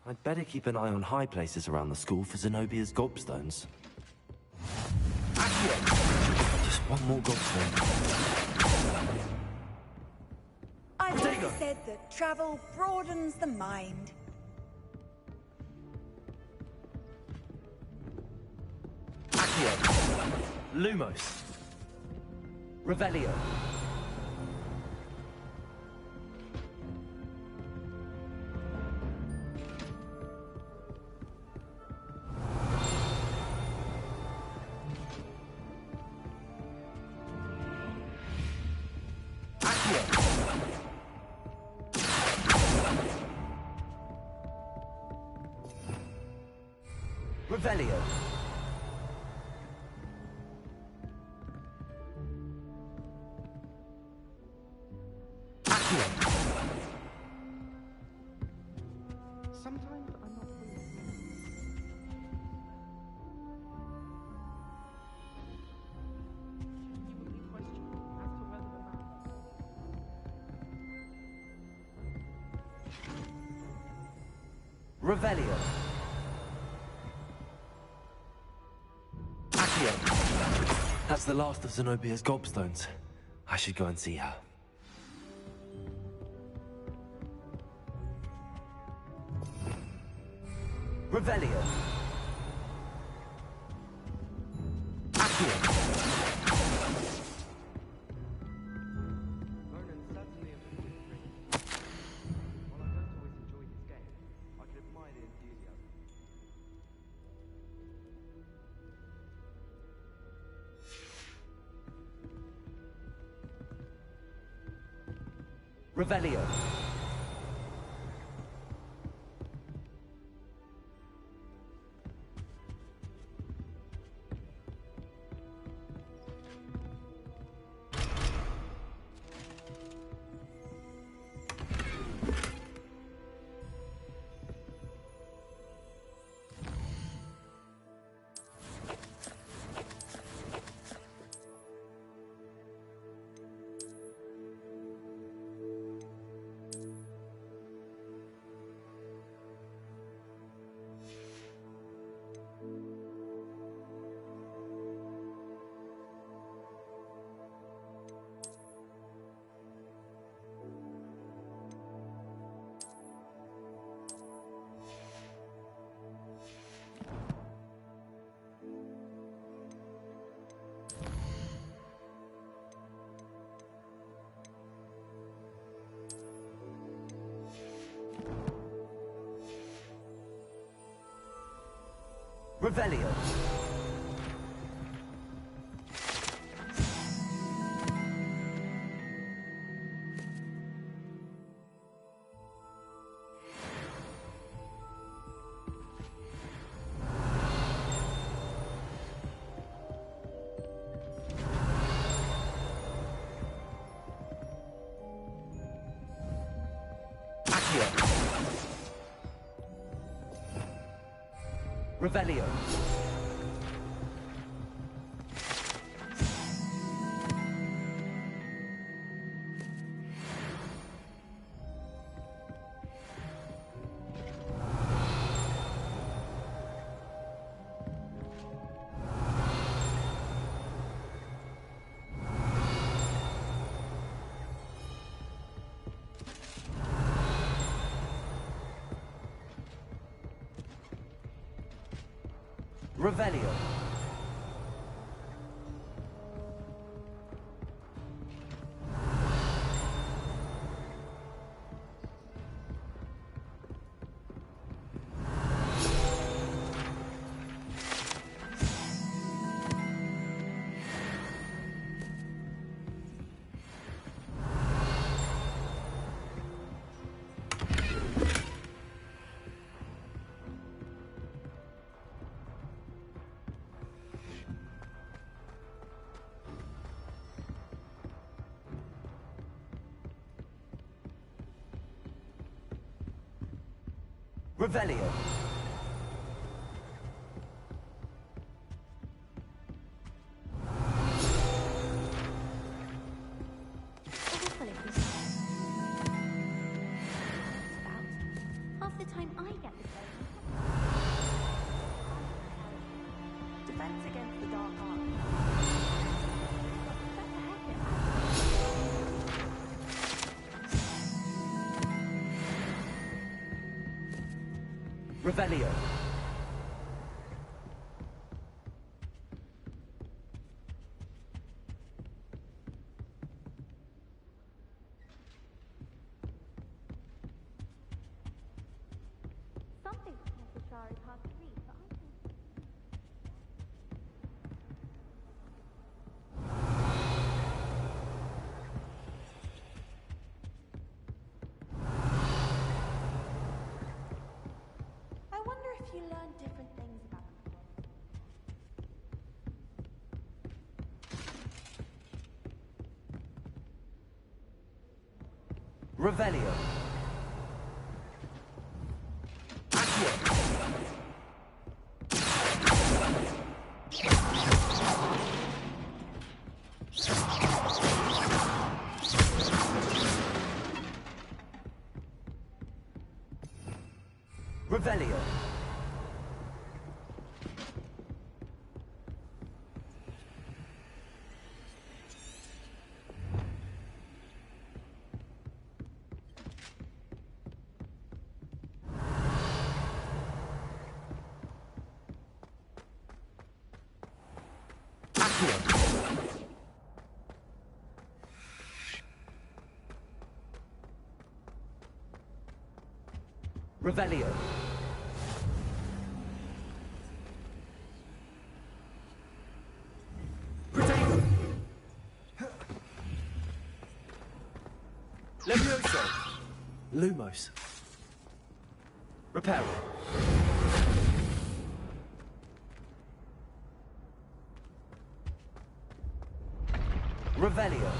I'd better keep an eye on high places around the school for Zenobia's gobstones. Just one more gobstone. I've always said that travel broadens the mind. Accio. Lumos. Revelio. Revelio. Accio. Sometimes I'm not really genuinely questioning as to whether the man. Revelio. That's the last of Zenobia's gobstones. I should go and see her. Revelio. Accio. Vernon's certainly a fool in drink. While I don't always enjoy his game, I can admire the enthusiasm. Revelio. Revelio. Accio. Revelio. Revelio. Revelio. Half the time I get the code. Defense against the dark arts. What the heck? Revelio. Something's necessary hard to read, but I can... I wonder if you learn different things about them. Revelio. Accio. Revelio. Revelio. Protego. Levioso. Lumos. Reparo. Revelio.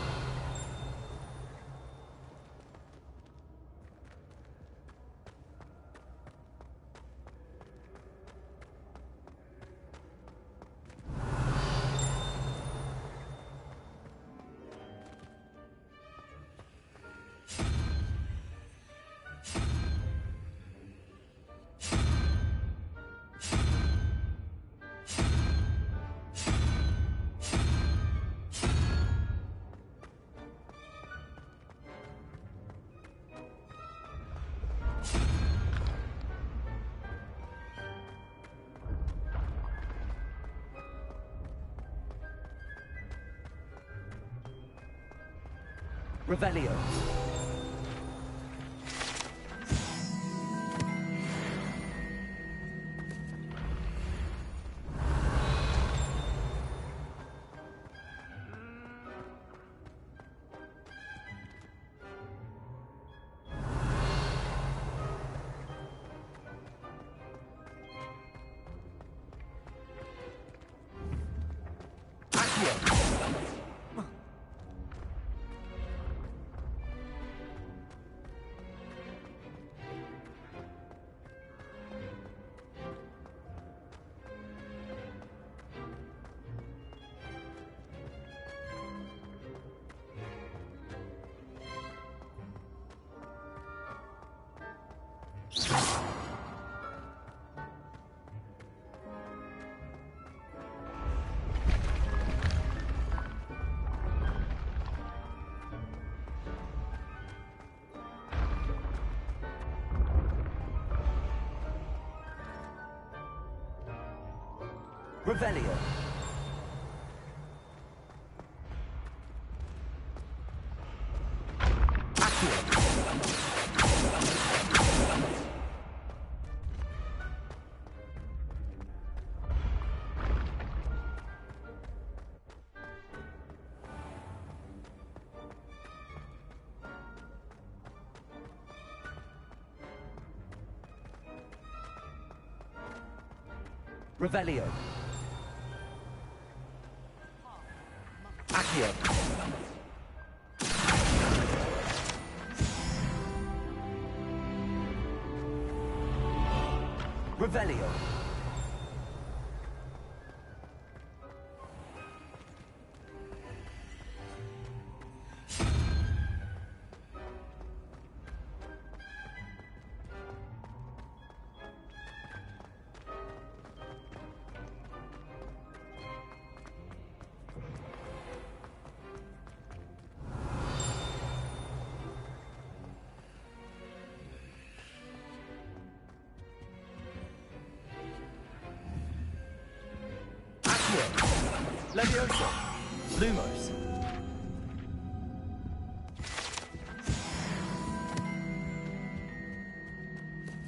Revelio. Revelio. Revelio. Accio. Revelio. Accio. Levioso. Lumos.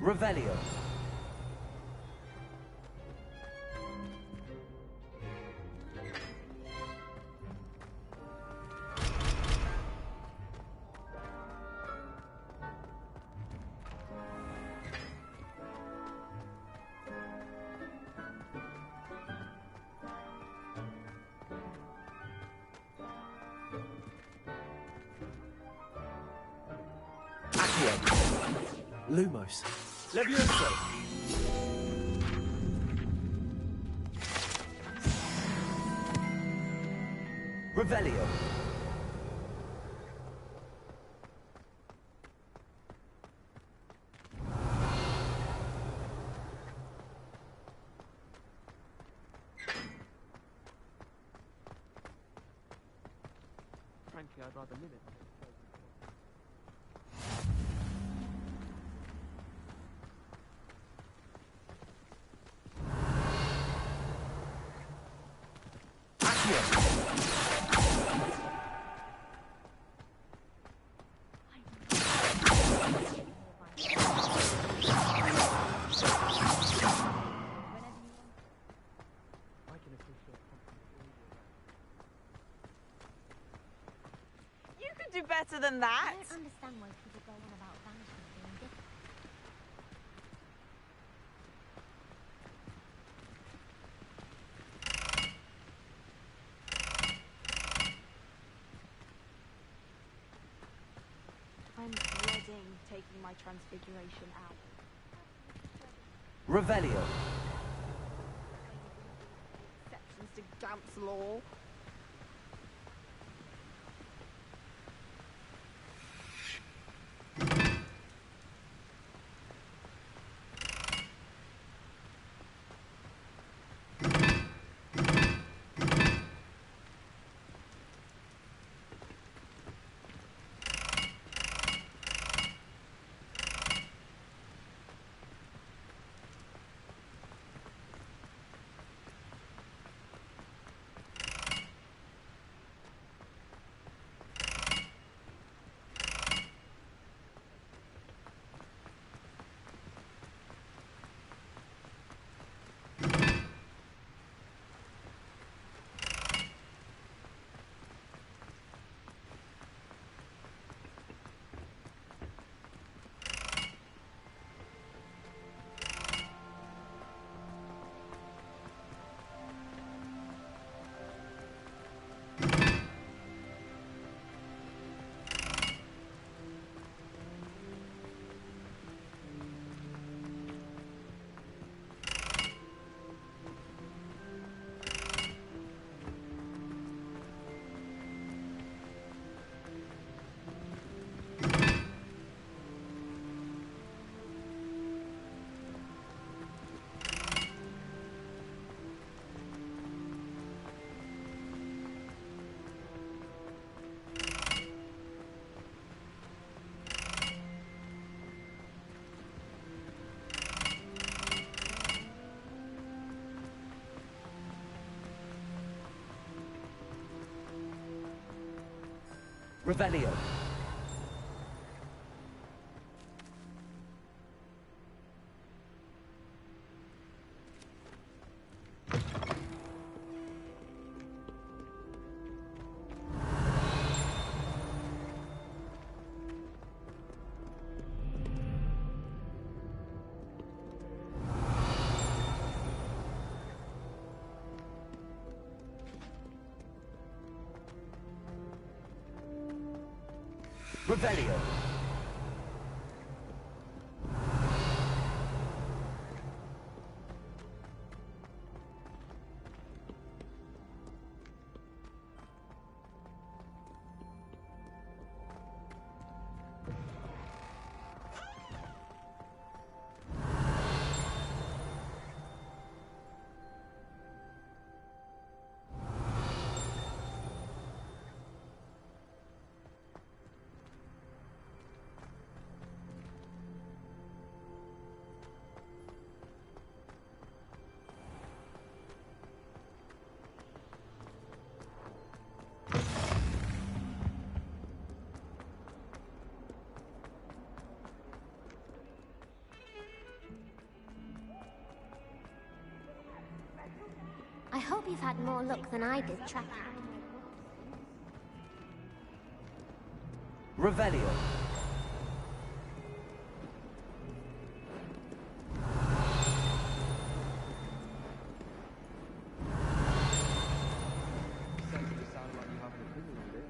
Revelio. Lumos. Levioso. Revelio. Frankly, I'd rather limit. Do better than that. I don't understand why people go on about vanishing being different. I'm dreading taking my transfiguration out. Revelio. Exceptions to Gamp's law. Revelio. Revelio. you've had more luck than I did tracking. Revelio. Certainly sound like you have an opinion on it.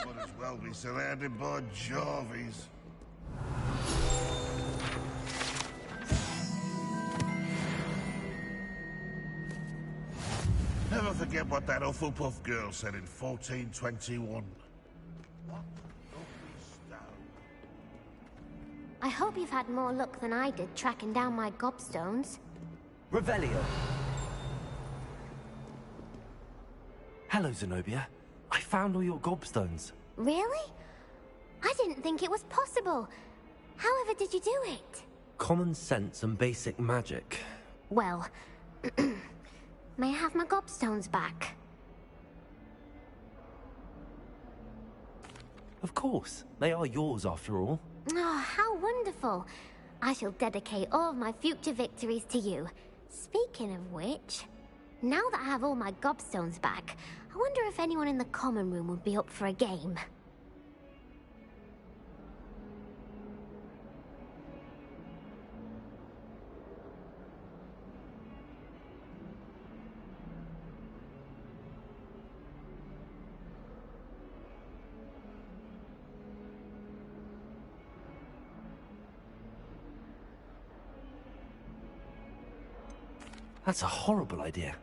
Might as well be surrounded by Jarvies. Never forget what that Hufflepuff girl said in 1421. What lovely stone. I hope you've had more luck than I did tracking down my gobstones. Revelio. Hello, Zenobia. I found all your gobstones. Really? I didn't think it was possible. However did you do it? Common sense and basic magic. Well, may I have my gobstones back? Of course. They are yours after all. Oh, how wonderful. I shall dedicate all of my future victories to you. Speaking of which, now that I have all my gobstones back, I wonder if anyone in the common room would be up for a game. That's a horrible idea.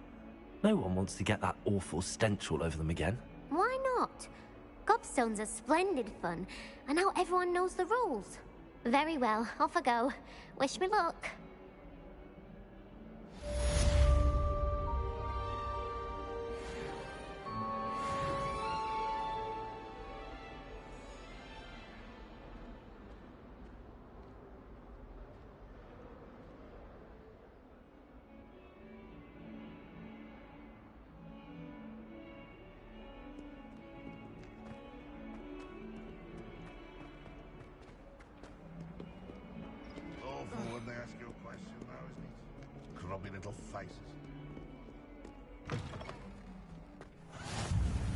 No one wants to get that awful stench all over them again. Why not? Gobstones are splendid fun, and now everyone knows the rules. Very well, off I go. Wish me luck. Awful when they ask you a question, though, isn't it? Grubby little faces.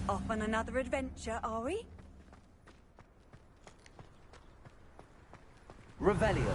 Off on another adventure, are we? Revelio.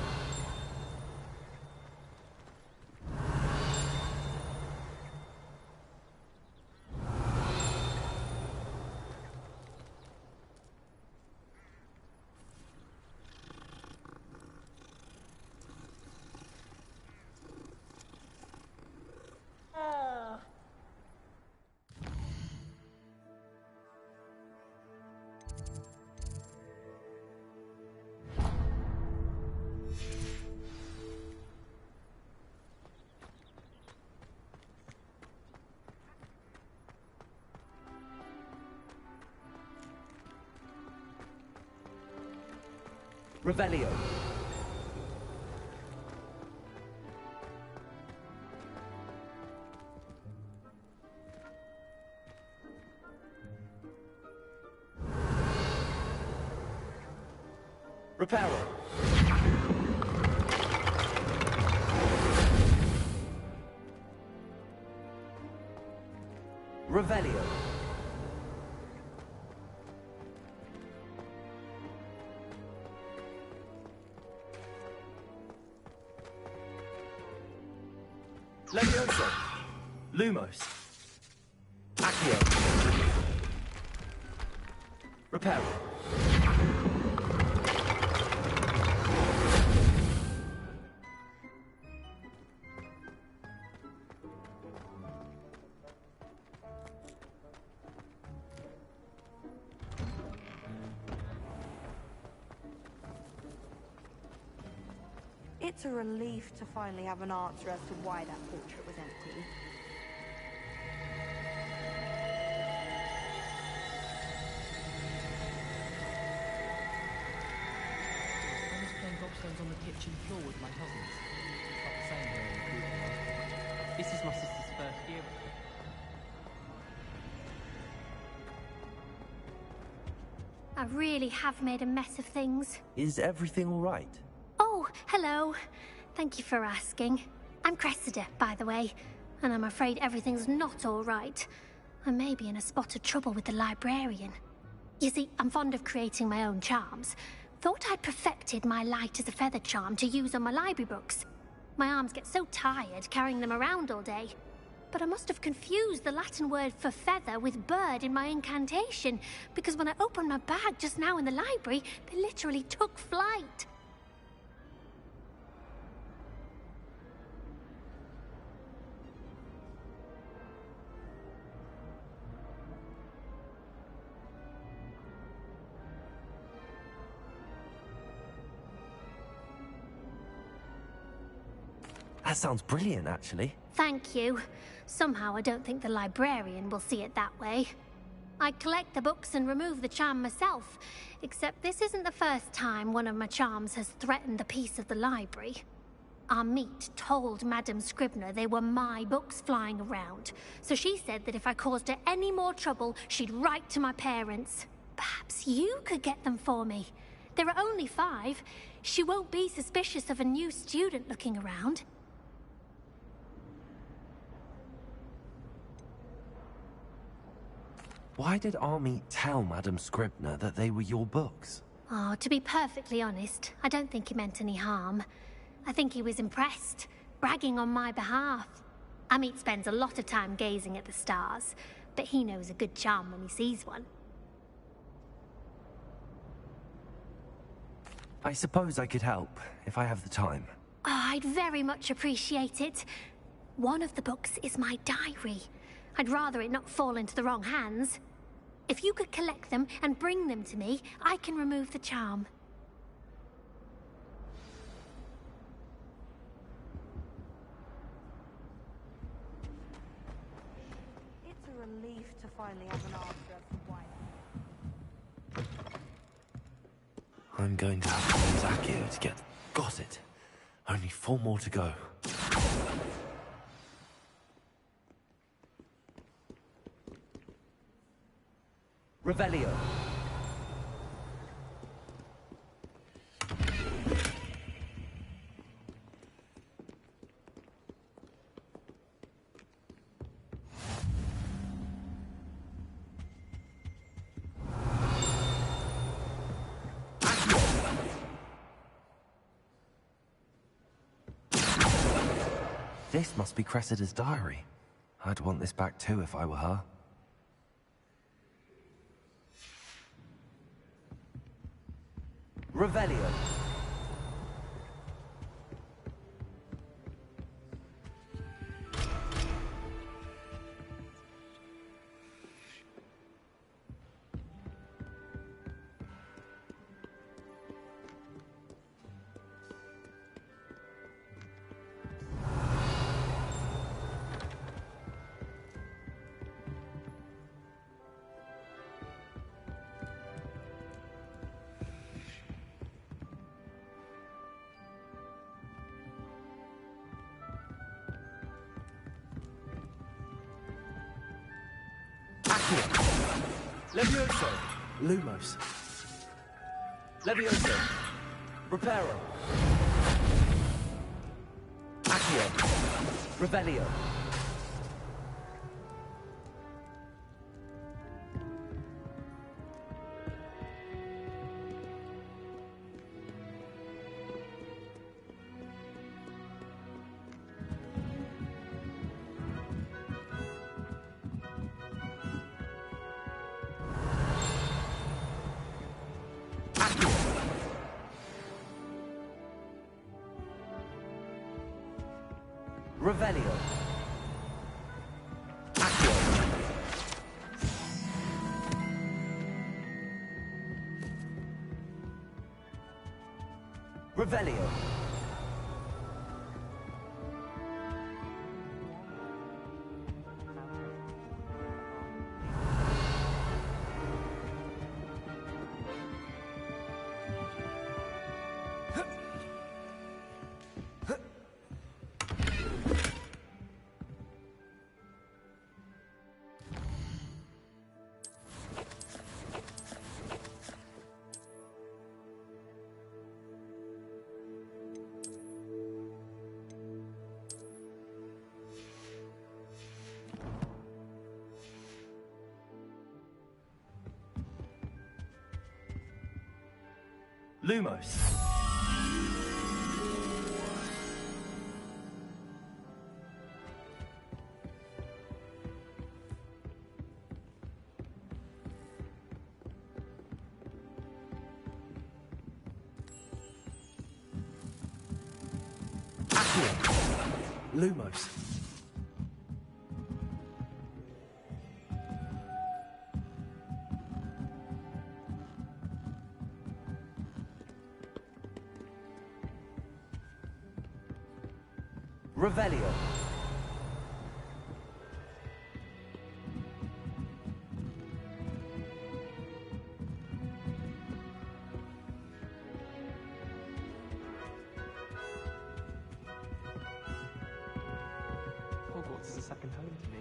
Revelio. Reparo. Revelio. Levioso. Lumos. Accio. Reparo. It's a relief to finally have an answer as to why that portrait was empty. I was playing gobstones on the kitchen floor with my cousins. Not the same here in Cooper. This is my sister's first year. A really have made a mess of things. Is everything all right? Oh, hello. Thank you for asking. I'm Cressida, by the way, and I'm afraid everything's not all right. I may be in a spot of trouble with the librarian. You see, I'm fond of creating my own charms. Thought I'd perfected my light as a feather charm to use on my library books. My arms get so tired carrying them around all day. But I must have confused the Latin word for feather with bird in my incantation, because when I opened my bag just now in the library, they literally took flight. That sounds brilliant, actually. Thank you. Somehow I don't think the librarian will see it that way. I collect the books and remove the charm myself, except this isn't the first time one of my charms has threatened the peace of the library. Our meet told Madame Scribner they were my books flying around, so she said that if I caused her any more trouble, she'd write to my parents. Perhaps you could get them for me. There are only 5. She won't be suspicious of a new student looking around. Why did Army tell Madame Scribner that they were your books? Oh, to be perfectly honest, I don't think he meant any harm. I think he was impressed, bragging on my behalf. Amit spends a lot of time gazing at the stars, but he knows a good charm when he sees one. I suppose I could help, if I have the time. Oh, I'd very much appreciate it. One of the books is my diary. I'd rather it not fall into the wrong hands. If you could collect them and bring them to me, I can remove the charm. It's a relief to finally have an answer as to why. I'm going to have to use Accio to get... Got it. Only 4 more to go. Revelio. This must be Cressida's diary. I'd want this back too if I were her. Revelio. Levioso. Lumos. Levioso. Reparo. Accio. Revelio. Revelio. Accio. Revelio. Lumos. Lumos. Revelio. Hogwarts is a second home to me.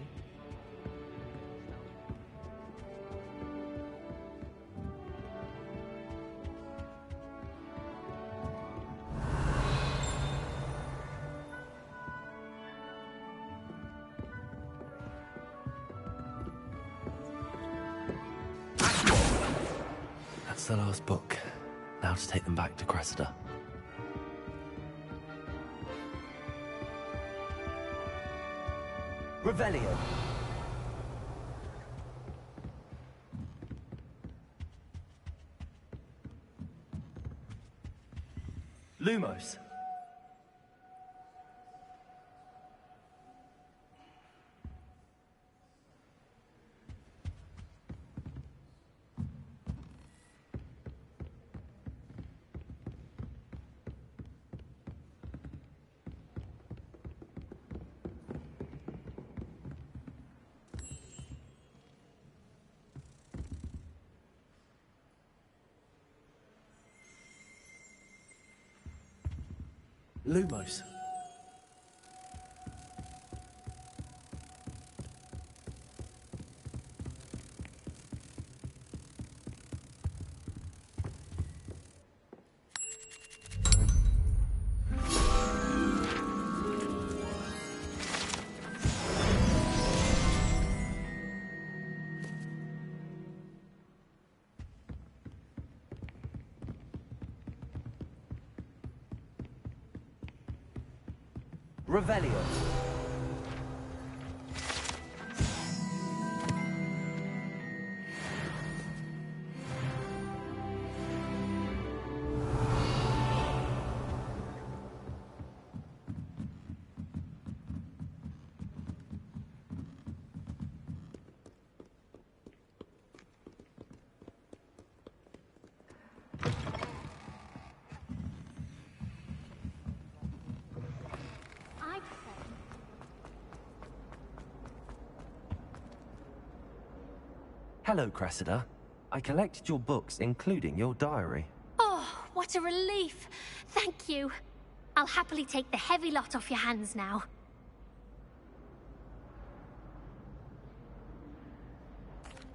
That's the last book. Now to take them back to Cressida. Revelio. Lumos. Lumos. Revelio. Hello, Cressida. I collected your books, including your diary. Oh, what a relief. Thank you. I'll happily take the heavy lot off your hands now.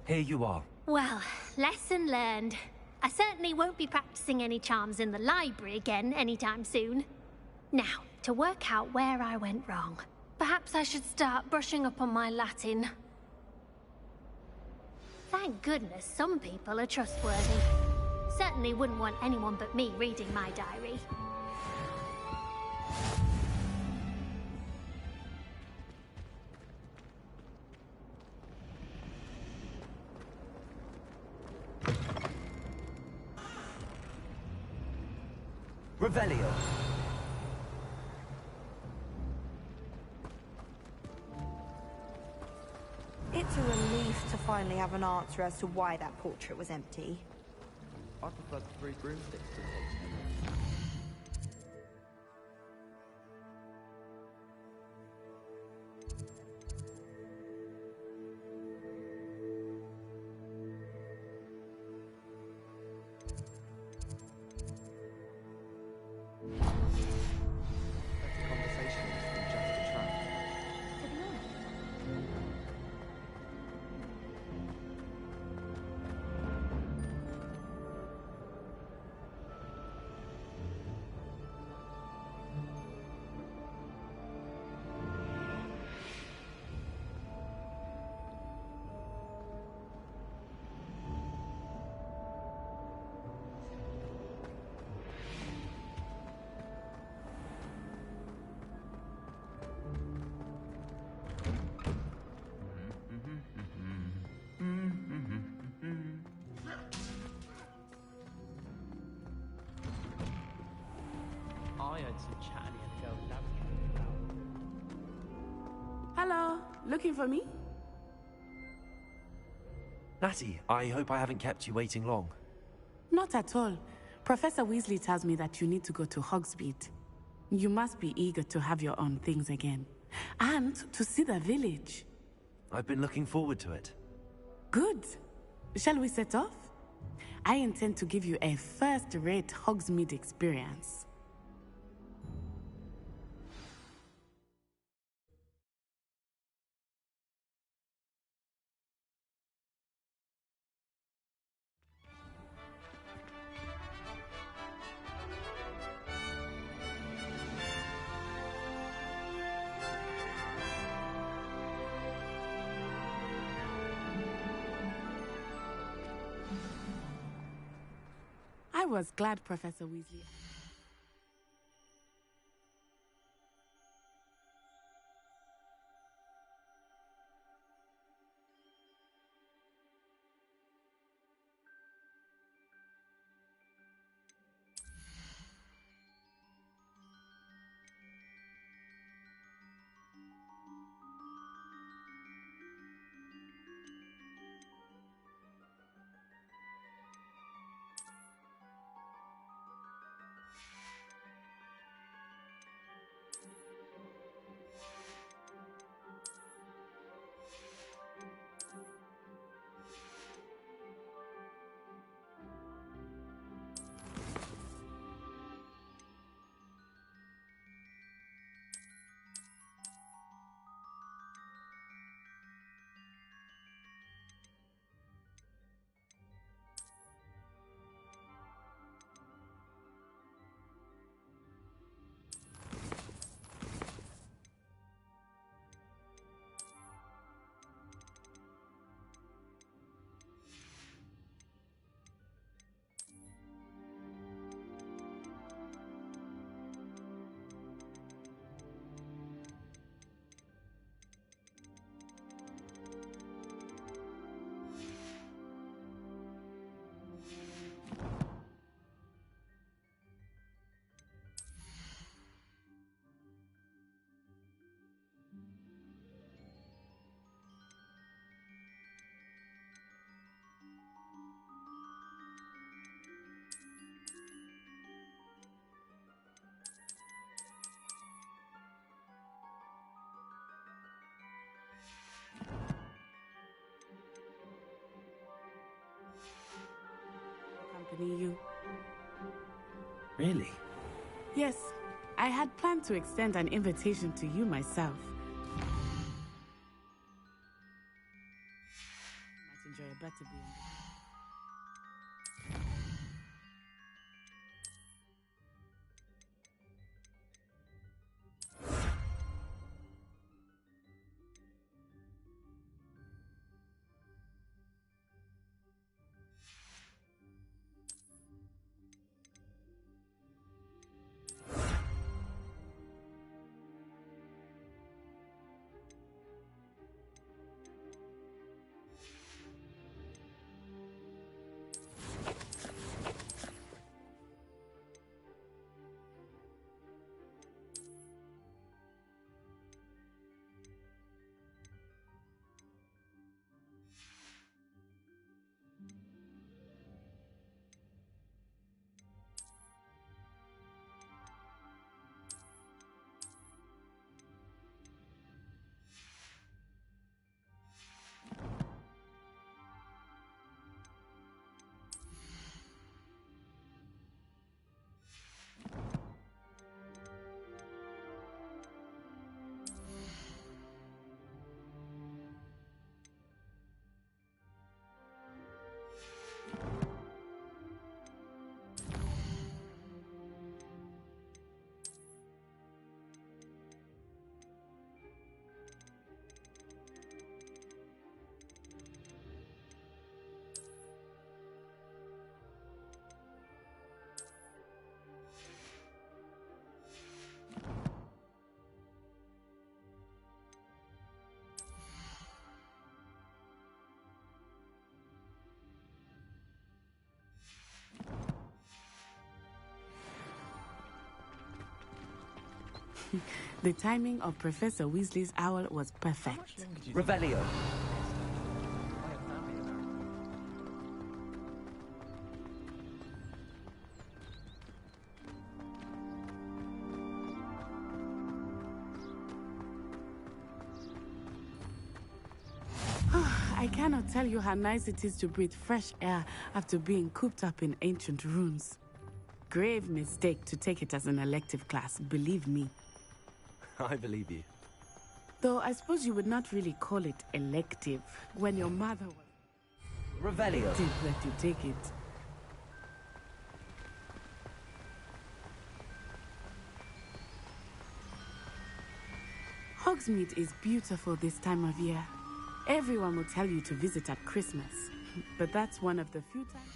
Here you are. Well, lesson learned. I certainly won't be practicing any charms in the library again anytime soon. Now, to work out where I went wrong. Perhaps I should start brushing up on my Latin. Thank goodness some people are trustworthy. Certainly wouldn't want anyone but me reading my diary. Revelio. It's a relief to finally have an answer as to why that portrait was empty. I prefer the 3 broomsticks to the Hogwarts. Better conversationalist than just a trap. I heard some chatting in the girls' lavatory about. Hello, looking for me? Natty, I hope I haven't kept you waiting long. Not at all. Professor Weasley tells me that you need to go to Hogsmeade. You must be eager to have your own things again. And to see the village. I've been looking forward to it. Good. Shall we set off? I intend to give you a first-rate Hogsmeade experience. I was glad Professor Weasley... accompany you. Really? Yes, I had planned to extend an invitation to you myself. You might enjoy a better being. The timing of Professor Weasley's owl was perfect. Revelio. I cannot tell you how nice it is to breathe fresh air after being cooped up in ancient ruins. Grave mistake to take it as an elective class, believe me. I believe you. Though I suppose you would not really call it elective when your mother Revelio. did let you take it. Hogsmeade is beautiful this time of year. Everyone will tell you to visit at Christmas, but that's one of the few times...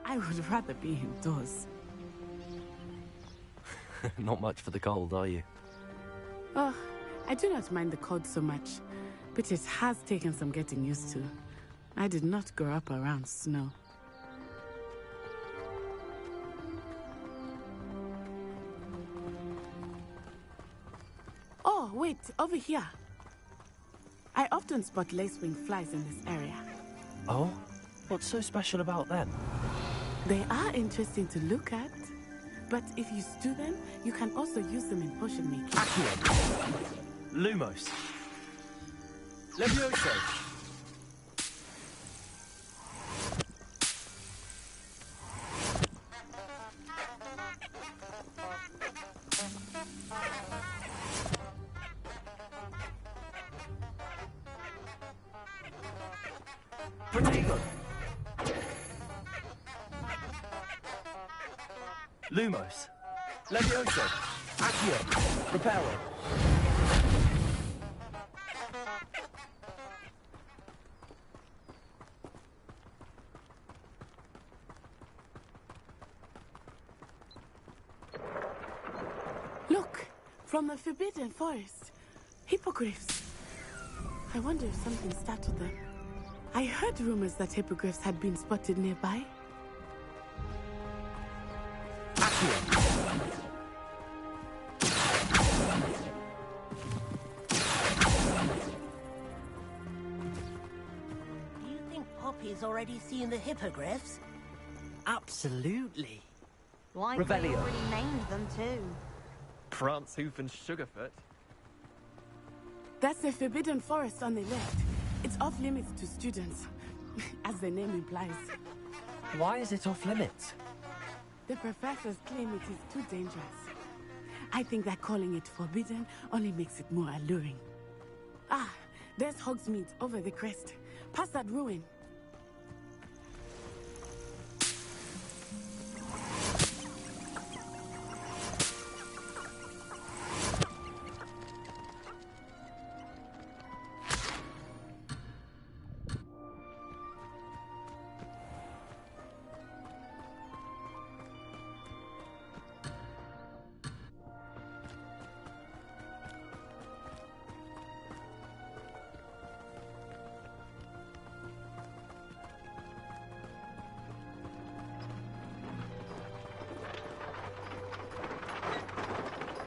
I would rather be indoors. Not much for the cold, are you? Oh, I do not mind the cold so much, but it has taken some getting used to. I did not grow up around snow. Oh, wait, over here. I often spot lacewing flies in this area. Oh? What's so special about them? They are interesting to look at, but if you stew them, you can also use them in potion making. Accio. Lumos. Levioso. Protego. Lumos. Levioso. Accio. Reparo. Look, from the Forbidden Forest. Hippogriffs. I wonder if something startled them. I heard rumors that hippogriffs had been spotted nearby. Do you think Poppy's already seen the hippogriffs? Absolutely. Likely Revelio. already named them too. Prance, Hoof, and Sugarfoot. That's the Forbidden Forest on the left. It's off limits to students, as the name implies. Why is it off limits? The professors claim it is too dangerous. I think that calling it forbidden only makes it more alluring. Ah, there's Hogsmeade over the crest. Past that ruin.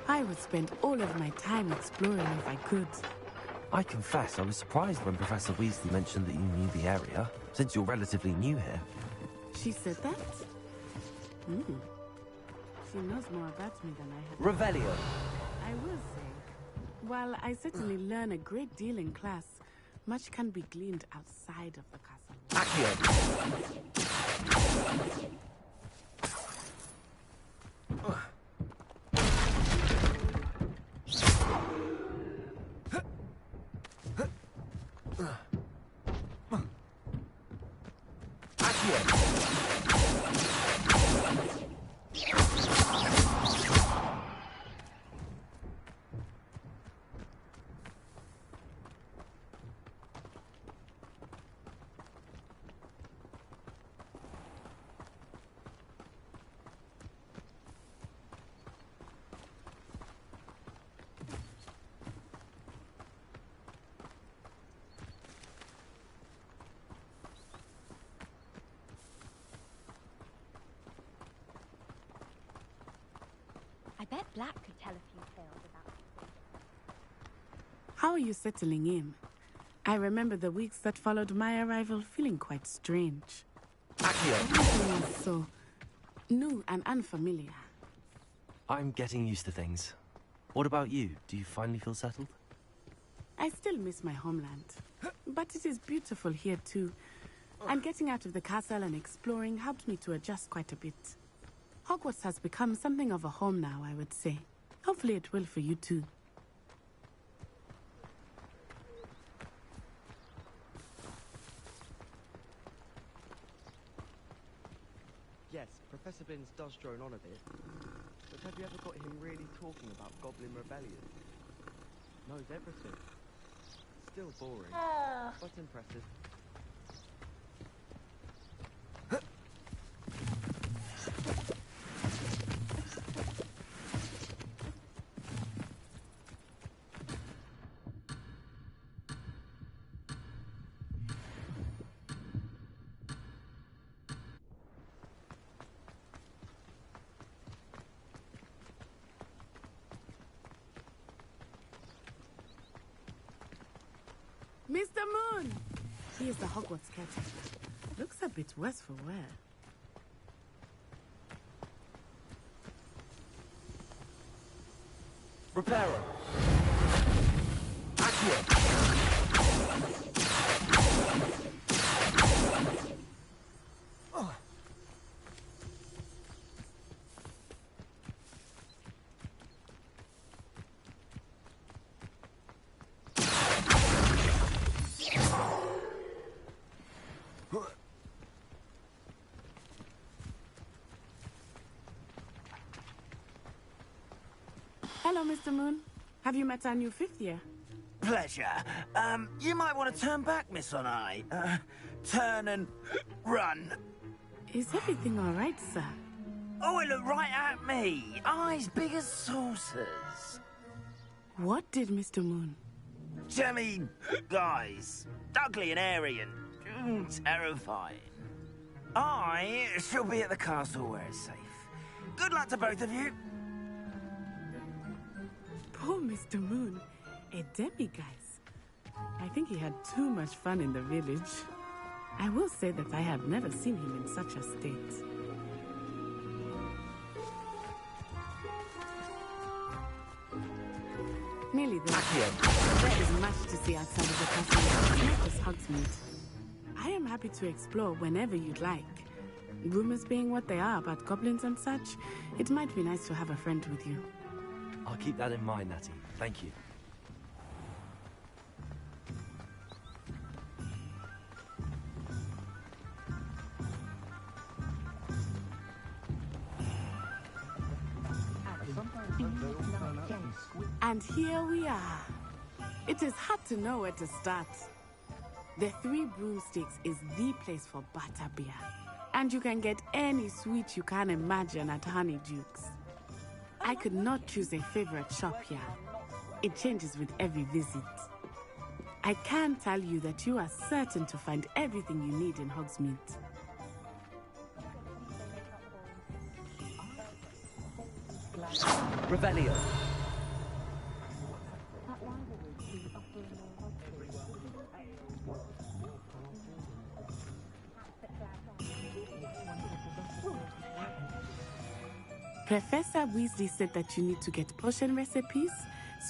I would spend all of my time exploring if I could. I confess, I was surprised when Professor Weasley mentioned that you knew the area, since you're relatively new here. She said that? She knows more about me than I had. Revelio. I will say, while I certainly learn a great deal in class, much can be gleaned outside of the castle. Accio. Black could tell a few tales about. How are you settling in? I remember the weeks that followed my arrival feeling quite strange. Accio! Everything was so new and unfamiliar. I'm getting used to things. What about you? Do you finally feel settled? I still miss my homeland, but it is beautiful here too. And getting out of the castle and exploring helped me to adjust quite a bit. Hogwarts has become something of a home now, I would say. Hopefully it will for you too. Yes, Professor Binns does drone on a bit. But have you ever got him really talking about Goblin Rebellion? Knows everything. Still boring, but impressive. Mr. Moon! He is the Hogwarts caretaker. Looks a bit worse for wear. Reparo! Accio! Hello, Mr. Moon. Have you met our new fifth year? Pleasure. You might want to turn back, Miss Onai. Turn and run. Is everything all right, sir? Oh, it looked right at me. Eyes big as saucers. What did Mr. Moon? Jemmy, guys. Ugly and airy and terrifying. I shall be at the castle where it's safe. Good luck to both of you. Poor Mr. Moon. A demiguise. I think he had too much fun in the village. I will say that I have never seen him in such a state. Merely this. There is much to see outside of the castle, not just Hogsmeade. I am happy to explore whenever you'd like. Rumors being what they are about goblins and such, it might be nice to have a friend with you. I'll keep that in mind, Natty. Thank you. And here we are. It is hard to know where to start. The Three Broomsticks is the place for butterbeer. And you can get any sweet you can imagine at Honeyduke's. I could not choose a favorite shop here. It changes with every visit. I can tell you that you are certain to find everything you need in Hogsmeade. Revelio! Professor Weasley said that you need to get potion recipes,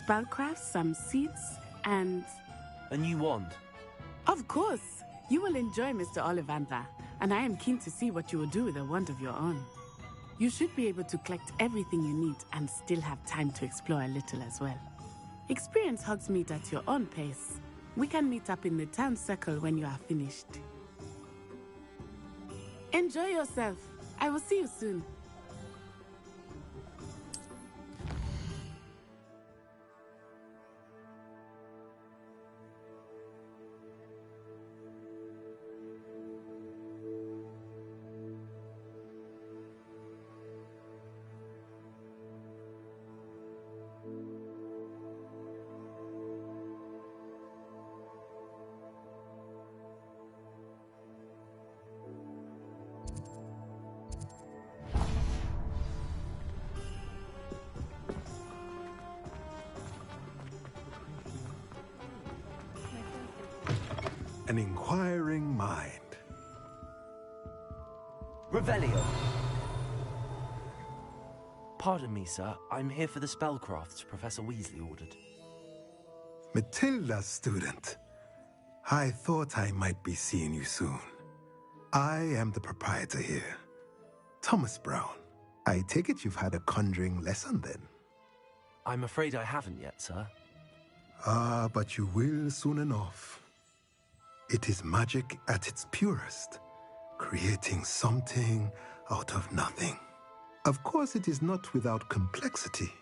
spellcraft, some seeds, and... A new wand. Of course! You will enjoy Mr. Ollivander, and I am keen to see what you will do with a wand of your own. You should be able to collect everything you need and still have time to explore a little as well. Experience Hogsmeade at your own pace. We can meet up in the town circle when you are finished. Enjoy yourself. I will see you soon. an inquiring mind. Revelio. Pardon me, sir. I'm here for the spellcrafts Professor Weasley ordered. Matilda's student. I thought I might be seeing you soon. I am the proprietor here, Thomas Brown. I take it you've had a conjuring lesson then? I'm afraid I haven't yet, sir. Ah, but you will soon enough. It is magic at its purest, creating something out of nothing. Of course, it is not without complexity,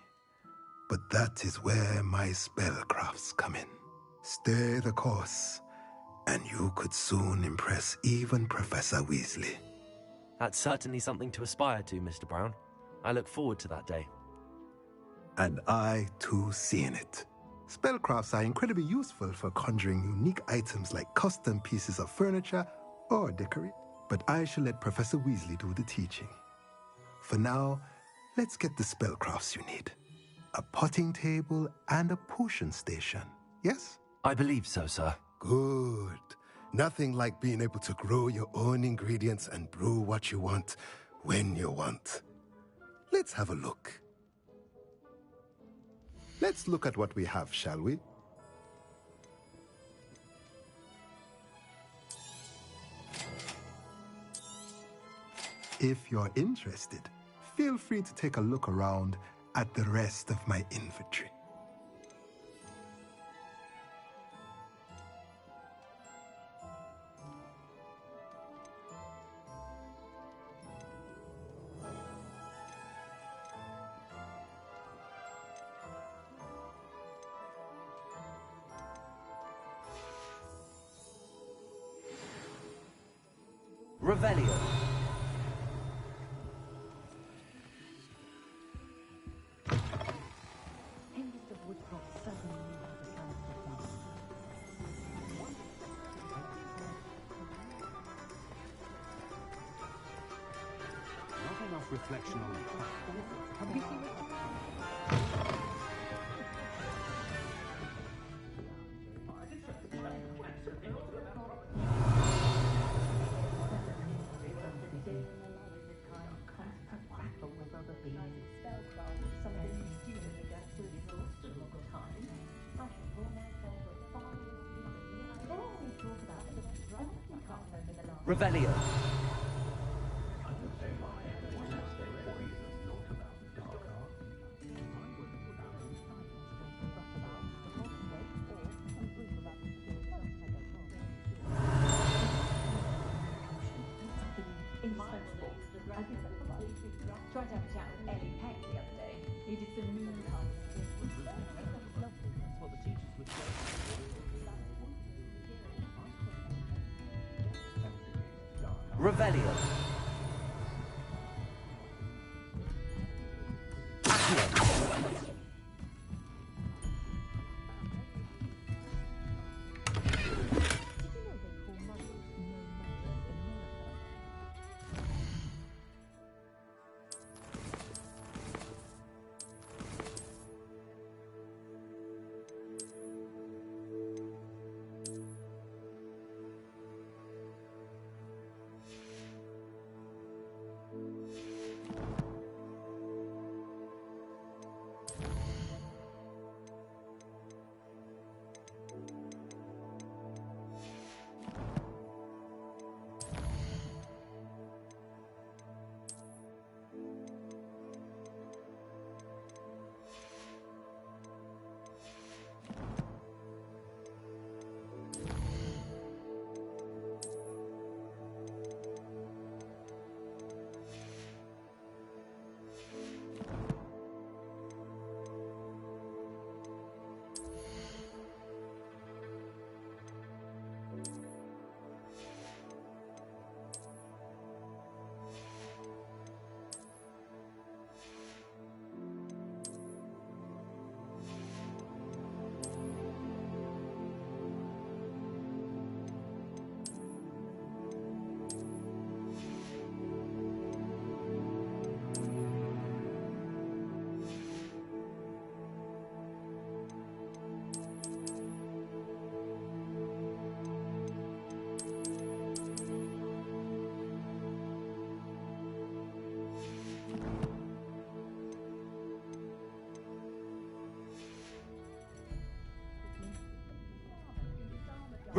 but that is where my spellcrafts come in. Stay the course, and you could soon impress even Professor Weasley. That's certainly something to aspire to, Mr. Brown. I look forward to that day. And I, too, seeing it. Spellcrafts are incredibly useful for conjuring unique items like custom pieces of furniture or decorate. But I shall let Professor Weasley do the teaching. For now, let's get the spellcrafts you need. A potting table and a potion station, yes? I believe so, sir. Good. Nothing like being able to grow your own ingredients and brew what you want when you want. Let's have a look. Let's look at what we have, shall we? If you're interested, feel free to take a look around at the rest of my inventory. Revelio. Not enough reflection on the Revelio. Tried to have a chat with Ellie Peck the other day. He did some mean That's what the teachers would say. Revelio.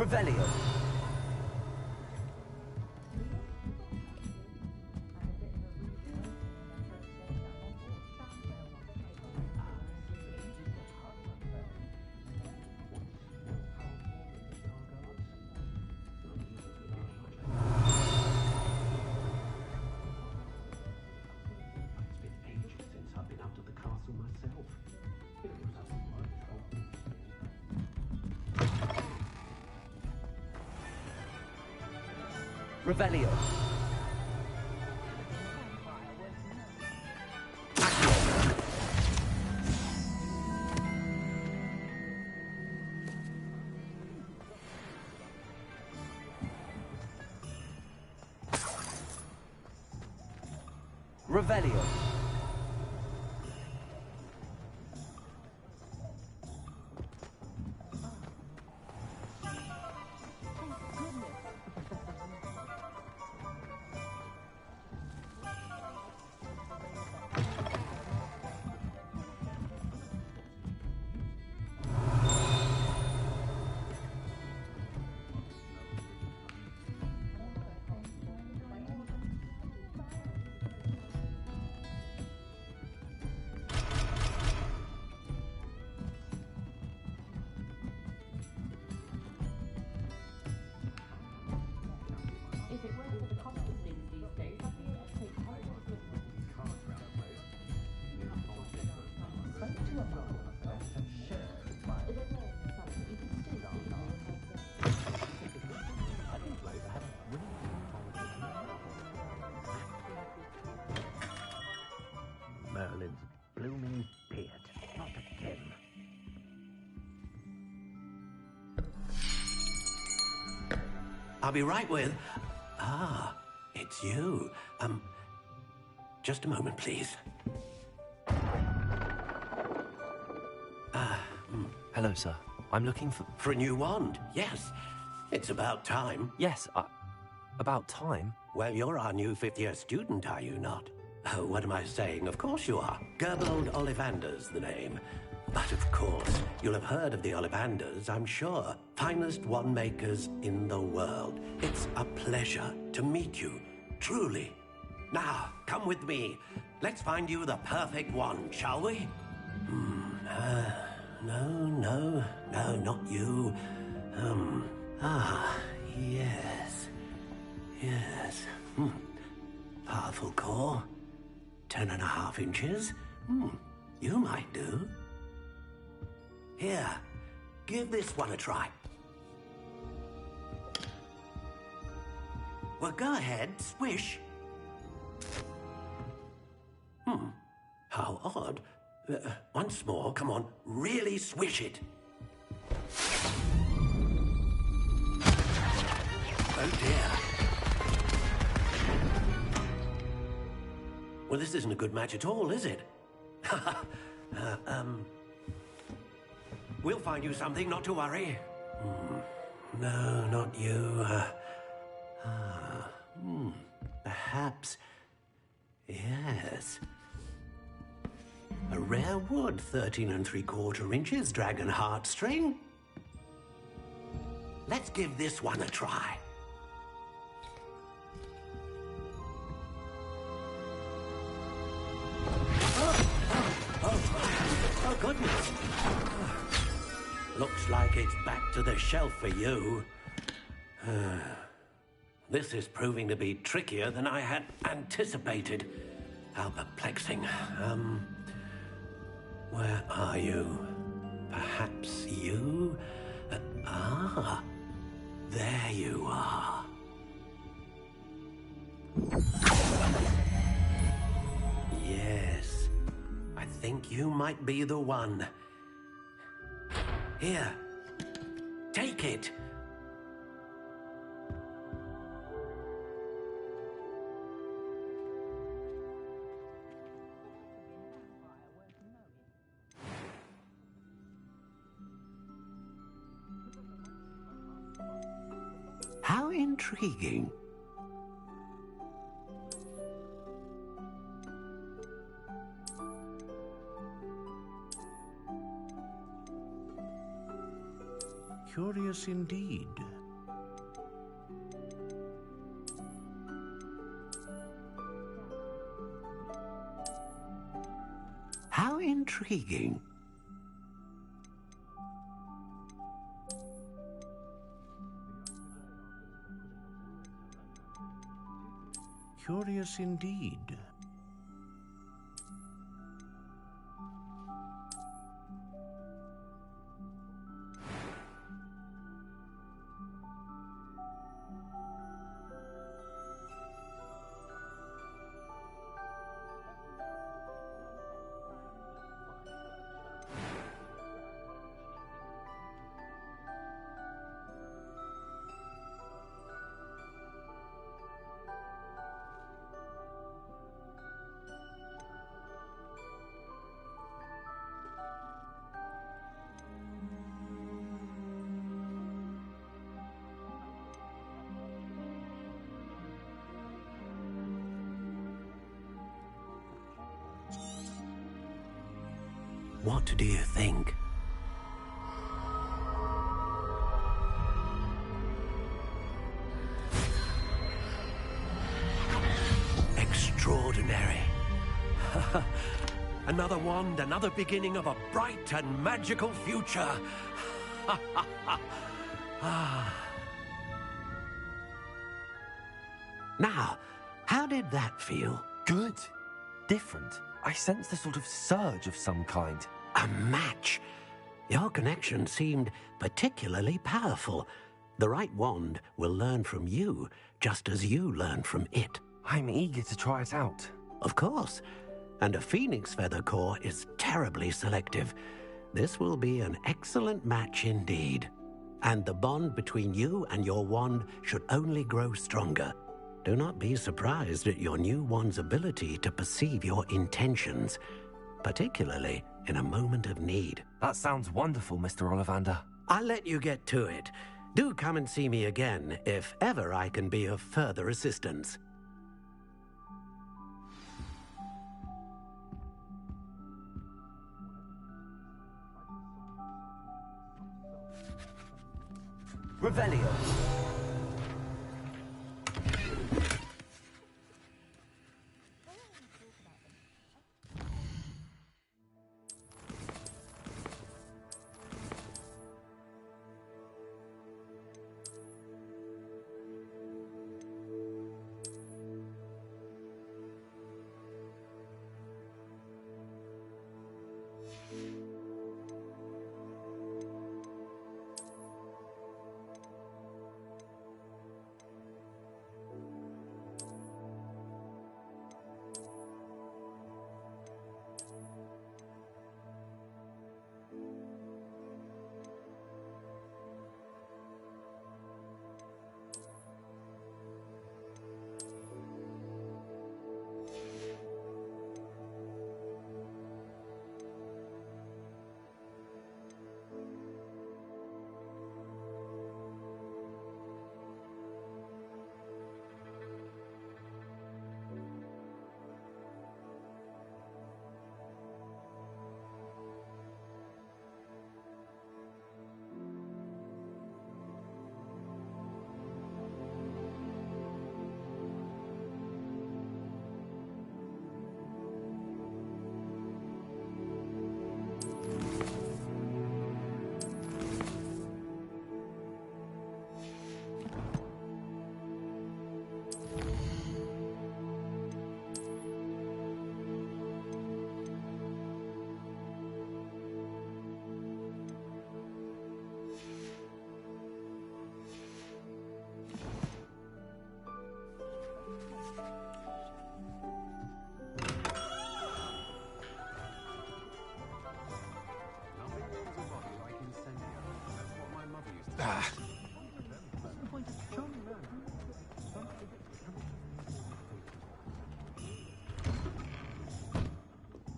Revelio. Revelio. Revelio. If it weren't for the cost of things these days, I'd be able to take Hogwarts with me. Spoke to a mum. If it weren't for something, you could still see me in Merlin's blooming beard. Not again. I'll be right with... Ah, it's you. Just a moment, please. Hello, sir. I'm looking for... For a new wand, yes. It's about time. Yes, about time? Well, you're our new fifth-year student, are you not? Oh, what am I saying? Of course you are. Gerbold Ollivander's the name. But of course, you'll have heard of the Ollivanders, I'm sure. Finest wand makers in the world. It's a pleasure to meet you, truly. Now, come with me. Let's find you the perfect wand, shall we? No, not you. Yes. Powerful core. 10.5 inches. You might do. Here, give this one a try. Well, go ahead, swish. How odd. Once more, come on, really swish it. Oh dear. Well, this isn't a good match at all, is it? We'll find you something, not to worry. No, not you. Perhaps... Yes. A rare wood, 13 3/4 inches, dragon heartstring. Let's give this one a try. Oh, goodness. Looks like it's back to the shelf for you. This is proving to be trickier than I had anticipated. How perplexing. Where are you? Perhaps you? There you are. Yes, I think you might be the one. Here, take it. How intriguing. Curious indeed. How intriguing. Curious indeed. What do you think? Extraordinary. Another wand, another beginning of a bright and magical future. Now, how did that feel? Good. Different. I sensed a sort of surge of some kind. A match? Your connection seemed particularly powerful. The right wand will learn from you, just as you learn from it. I'm eager to try it out. Of course. And a phoenix feather core is terribly selective. This will be an excellent match indeed. And the bond between you and your wand should only grow stronger. Do not be surprised at your new wand's ability to perceive your intentions, particularly in a moment of need. That sounds wonderful, Mr. Ollivander. I'll let you get to it. Do come and see me again if ever I can be of further assistance. Revelio.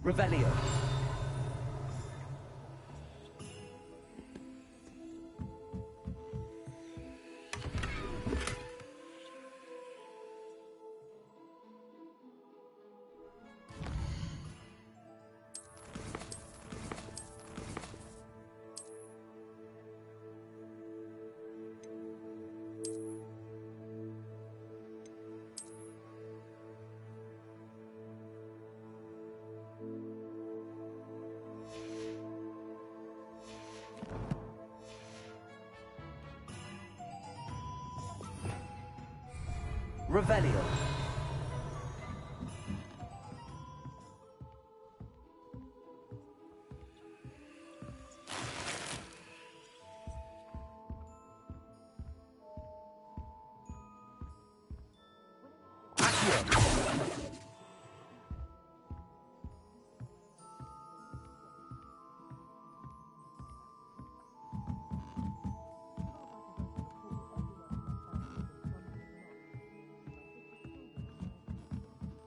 Revelio. Revelio.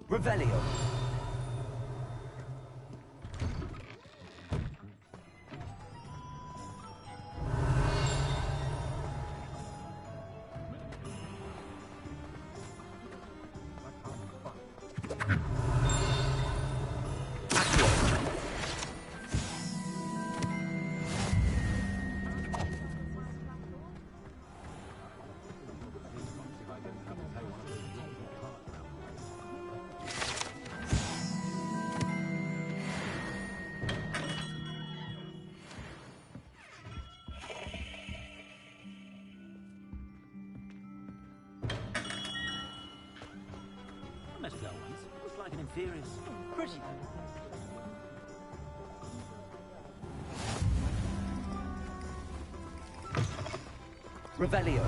Revelio. I met a girl once. It was like an inferior. Pretty. Revelio.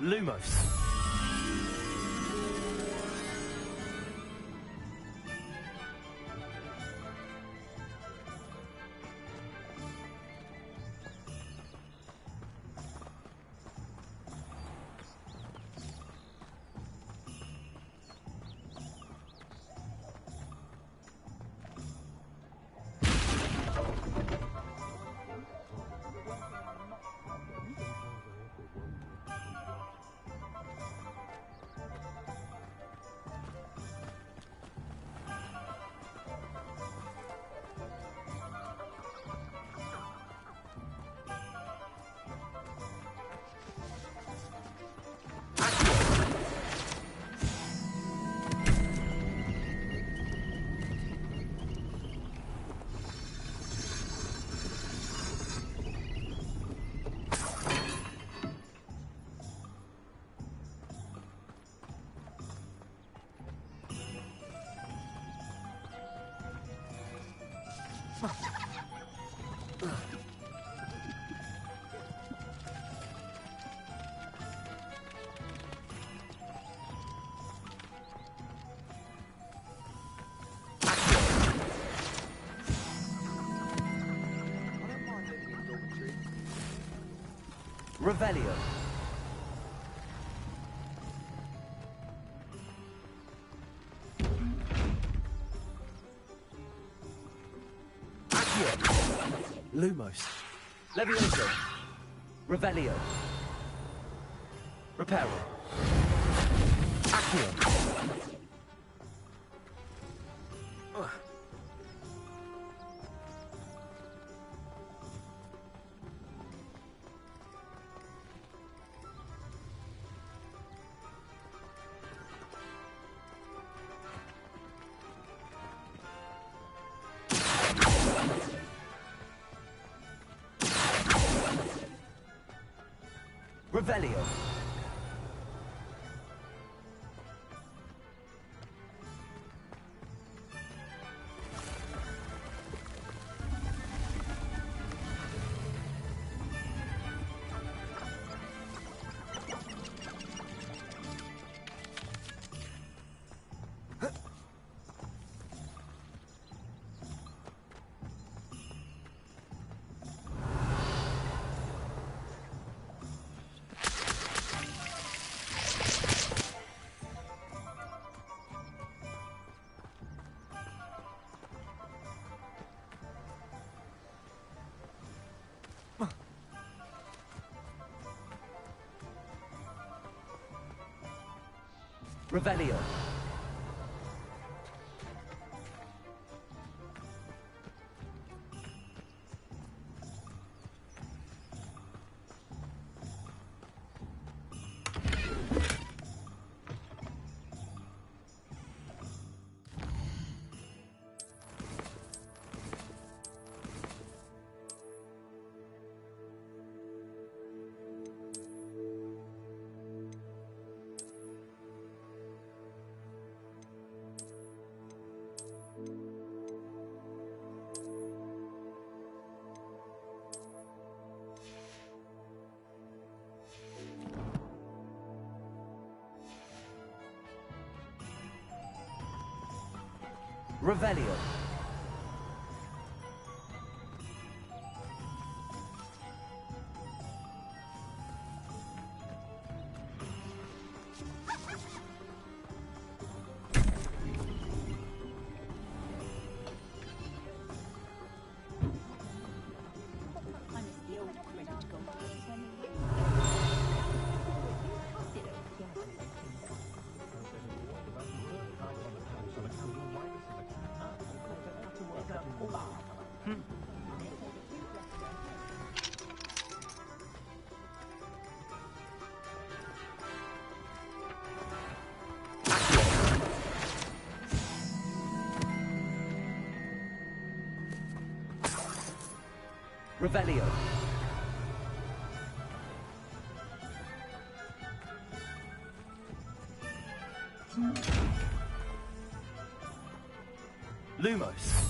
Lumos. Revelio. Accio. Lumos. Levioso. Revelio. Reparo. Accio. Revelio. Revelio. Revelio. Revelio. Lumos.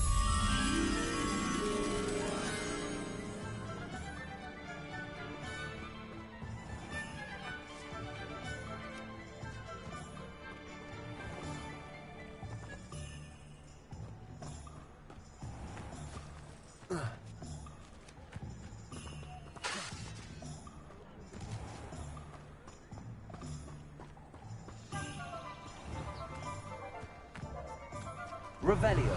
Revelio.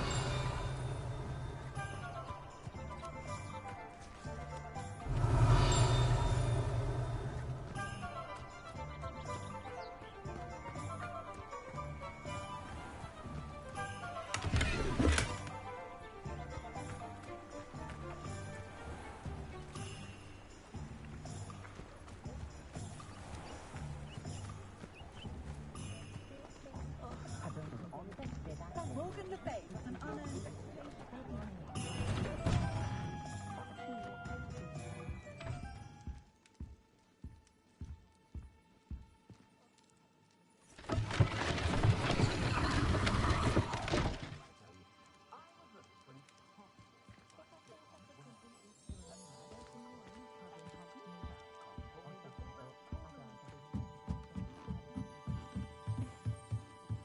Morgan Le Bay was an unearned...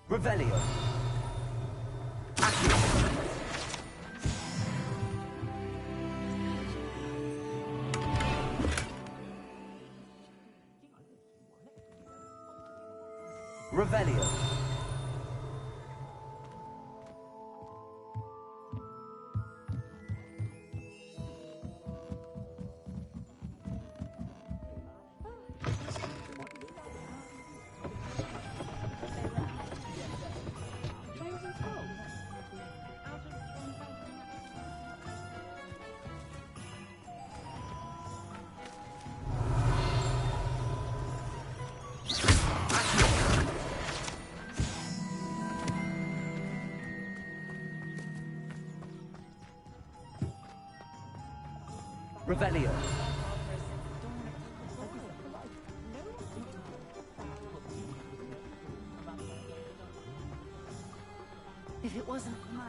Revelio. Revelio. Revelio. If it wasn't for my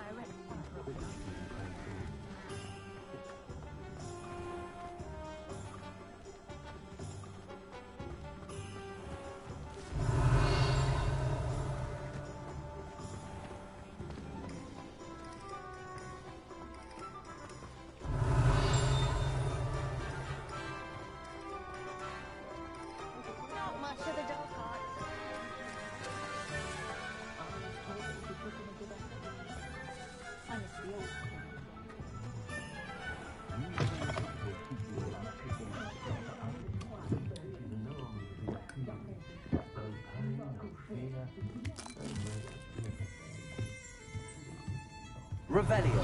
Not much of the dog cart. Revelio.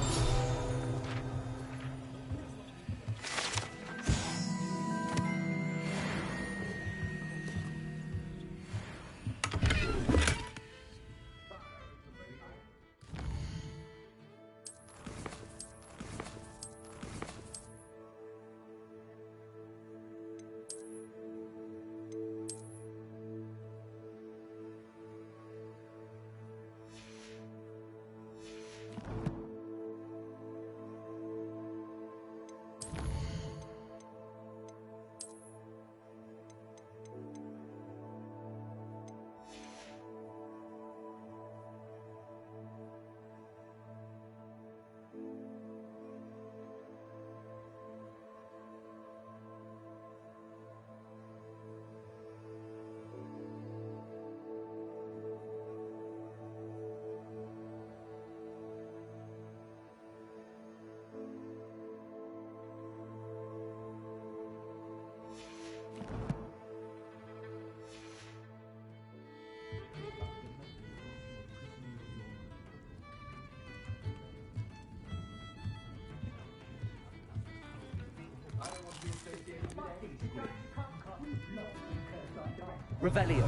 Revelio.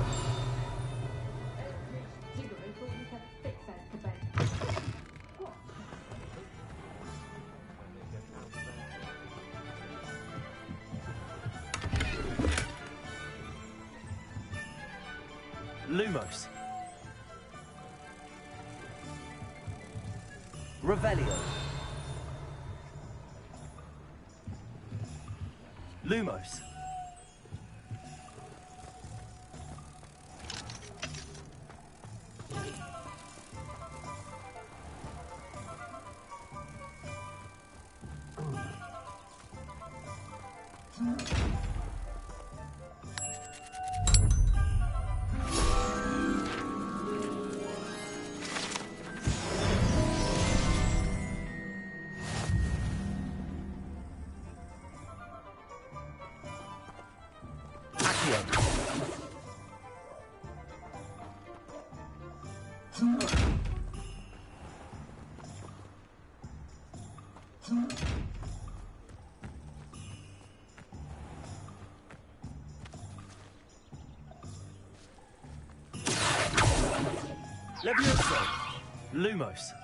Lumos. Revelio. Lumos. Levioso. Lumos.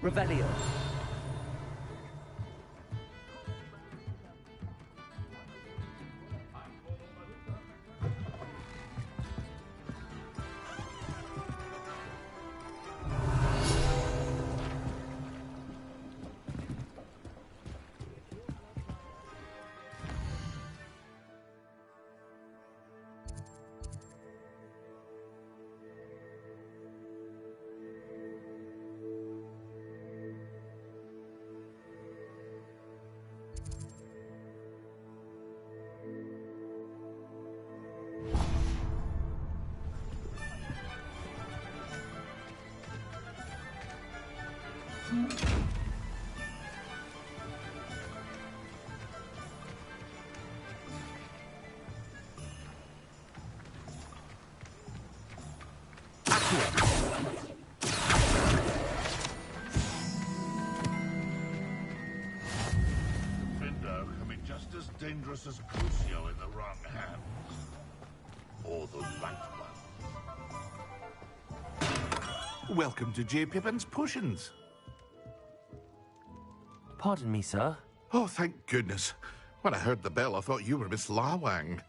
Revelio. Findo can be just as dangerous as Crucio in the wrong hands. Or the right one. Welcome to J. Pippin's Potions. Pardon me, sir. Oh, thank goodness. When I heard the bell, I thought you were Miss Lawang.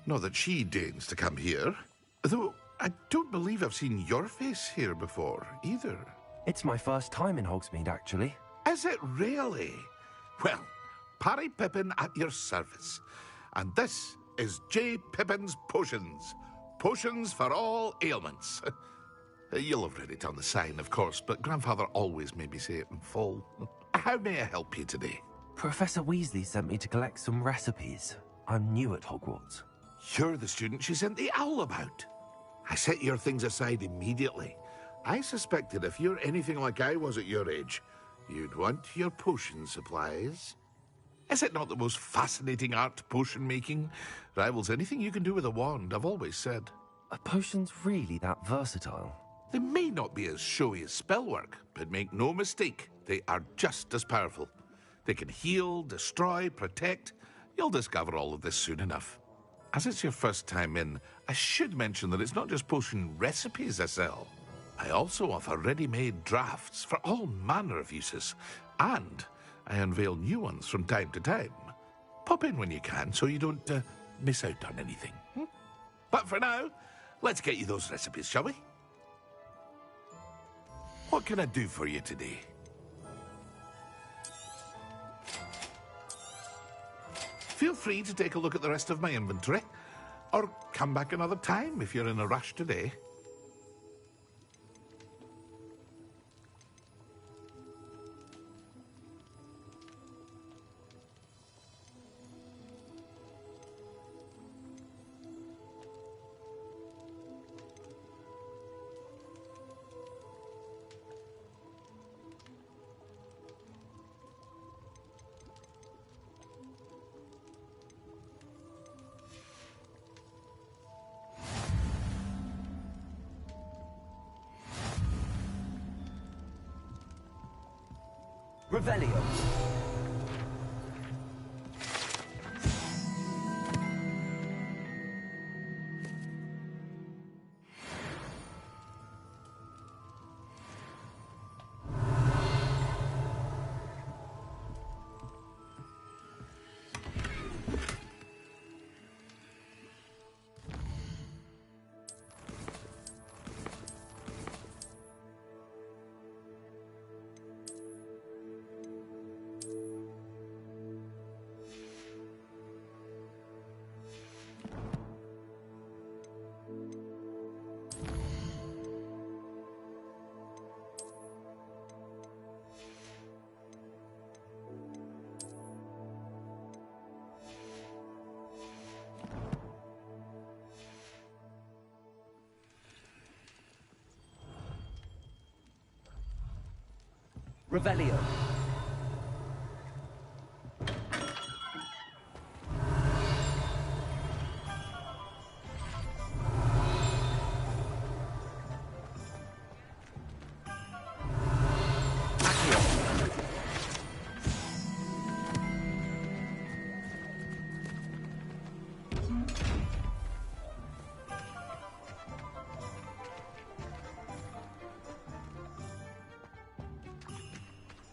Not that she deigns to come here. Though I don't believe I've seen your face here before, either. It's my first time in Hogsmeade, actually. Is it really? Well, Parry Pippin at your service. And this is J. Pippin's Potions. Potions for all ailments. You'll have read it on the sign, of course, but Grandfather always made me say it in full. How may I help you today? Professor Weasley sent me to collect some recipes. I'm new at Hogwarts. You're the student she sent the owl about. I set your things aside immediately. I suspected if you're anything like I was at your age, you'd want your potion supplies. Is it not the most fascinating art, potion making? Rivals anything you can do with a wand, I've always said. Are potions really that versatile? They may not be as showy as spellwork, but make no mistake, they are just as powerful. They can heal, destroy, protect. You'll discover all of this soon enough. As it's your first time in, I should mention that it's not just potion recipes I sell. I also offer ready-made drafts for all manner of uses, and I unveil new ones from time to time. Pop in when you can so you don't miss out on anything. But for now, let's get you those recipes, shall we? What can I do for you today? Feel free to take a look at the rest of my inventory, or come back another time if you're in a rush today. Revelio. Revelio.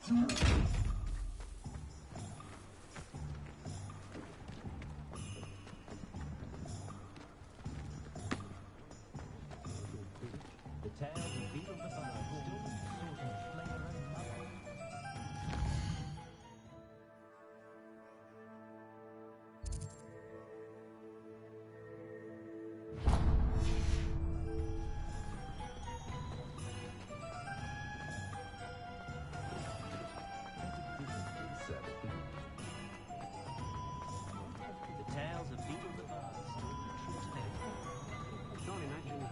The tales of Beetle the Bard still sort of play their own mother. The tales of Beetle the Bard still true to their core. Can't imagine how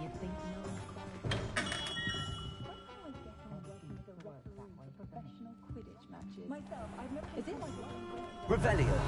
You think no one's professional Quidditch matches? Myself, I've never. Is it? Revelio.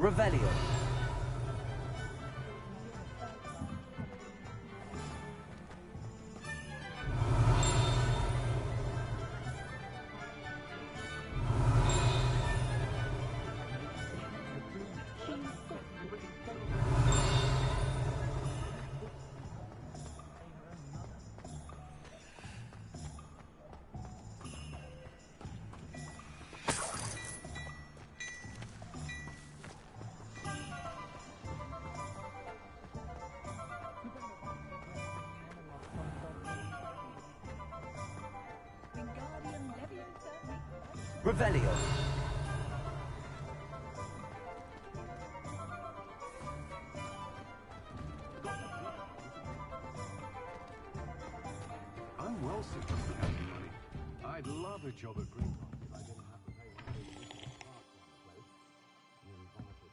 Revelio. Revelio. I'm well suited to having money. I'd love a job at Greenpoint if I didn't have to pay one of those park place. And then vomited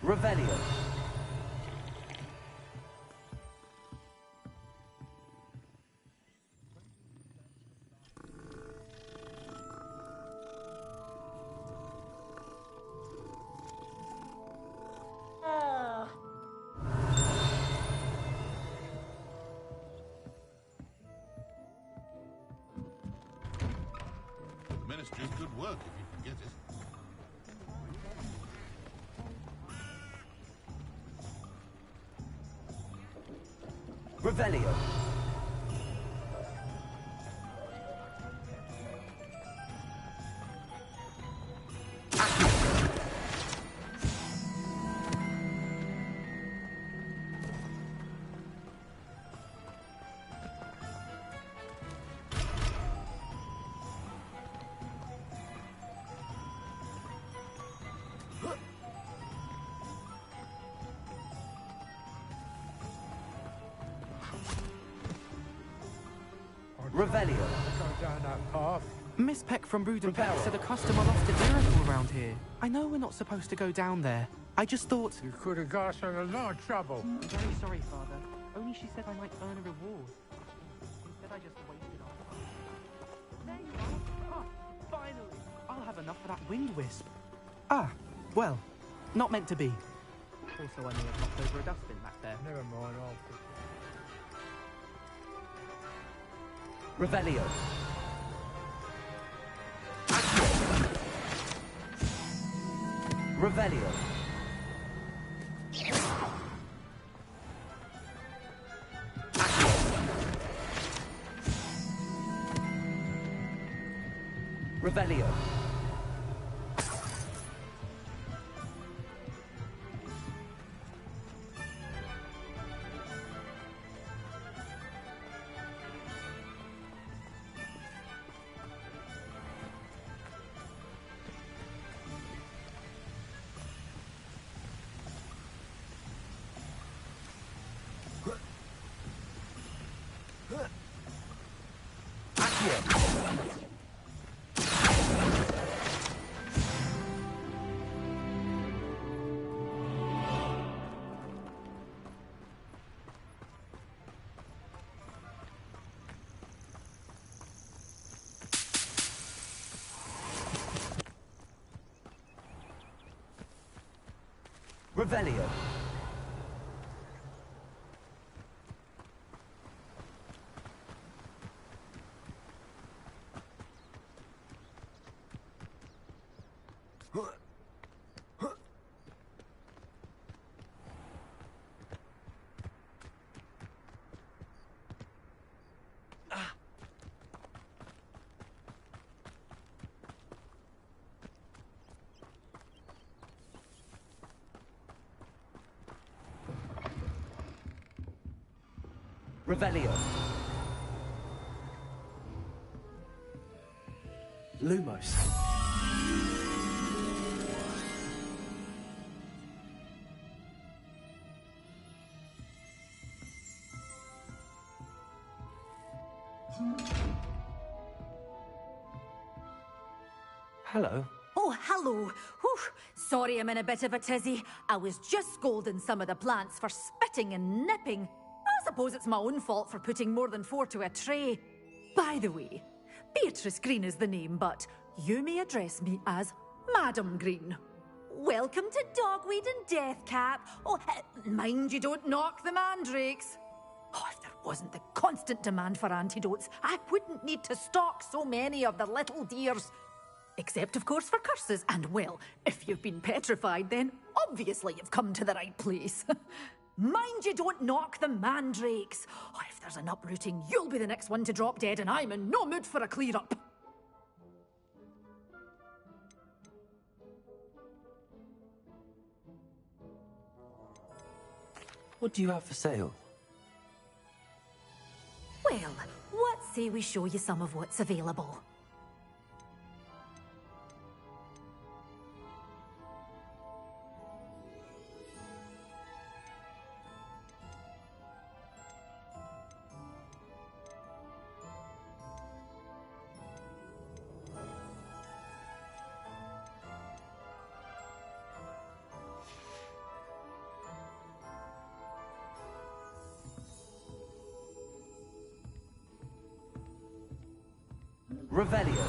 Revelio. Ministry's good work if you can get it. Revelio. Revelio. Go down that path. Miss Peck from Brudenpeck said a customer lost a miracle around here. I know we're not supposed to go down there. I just thought... You could have got us in a lot of trouble. I'm very sorry, Father. Only she said I might earn a reward. Instead, I just wasted our time. There you are. Ah, finally. I'll have enough for that winged wisp. Ah, well, not meant to be. Also, I may have knocked over a dustbin back there. Never mind, I'll fix it. Revelio. Revelio. Revelio. Revelio. Revelio. Lumos. Hello. Oh, hello. Whew. Sorry I'm in a bit of a tizzy. I was just scolding some of the plants for spitting and nipping. I suppose it's my own fault for putting more than 4 to a tray. By the way, Beatrice Green is the name, but you may address me as Madam Green. Welcome to Dogweed and Deathcap. Oh, mind you don't knock the mandrakes. Oh, if there wasn't the constant demand for antidotes, I wouldn't need to stock so many of the little dears. Except, of course, for curses. And, well, if you've been petrified, then obviously you've come to the right place. Mind you don't knock the mandrakes. Oh, if there's an uprooting, you'll be the next one to drop dead, and I'm in no mood for a clear-up. What do you have for sale? Well, what say we show you some of what's available? Revelio.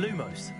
Lumos.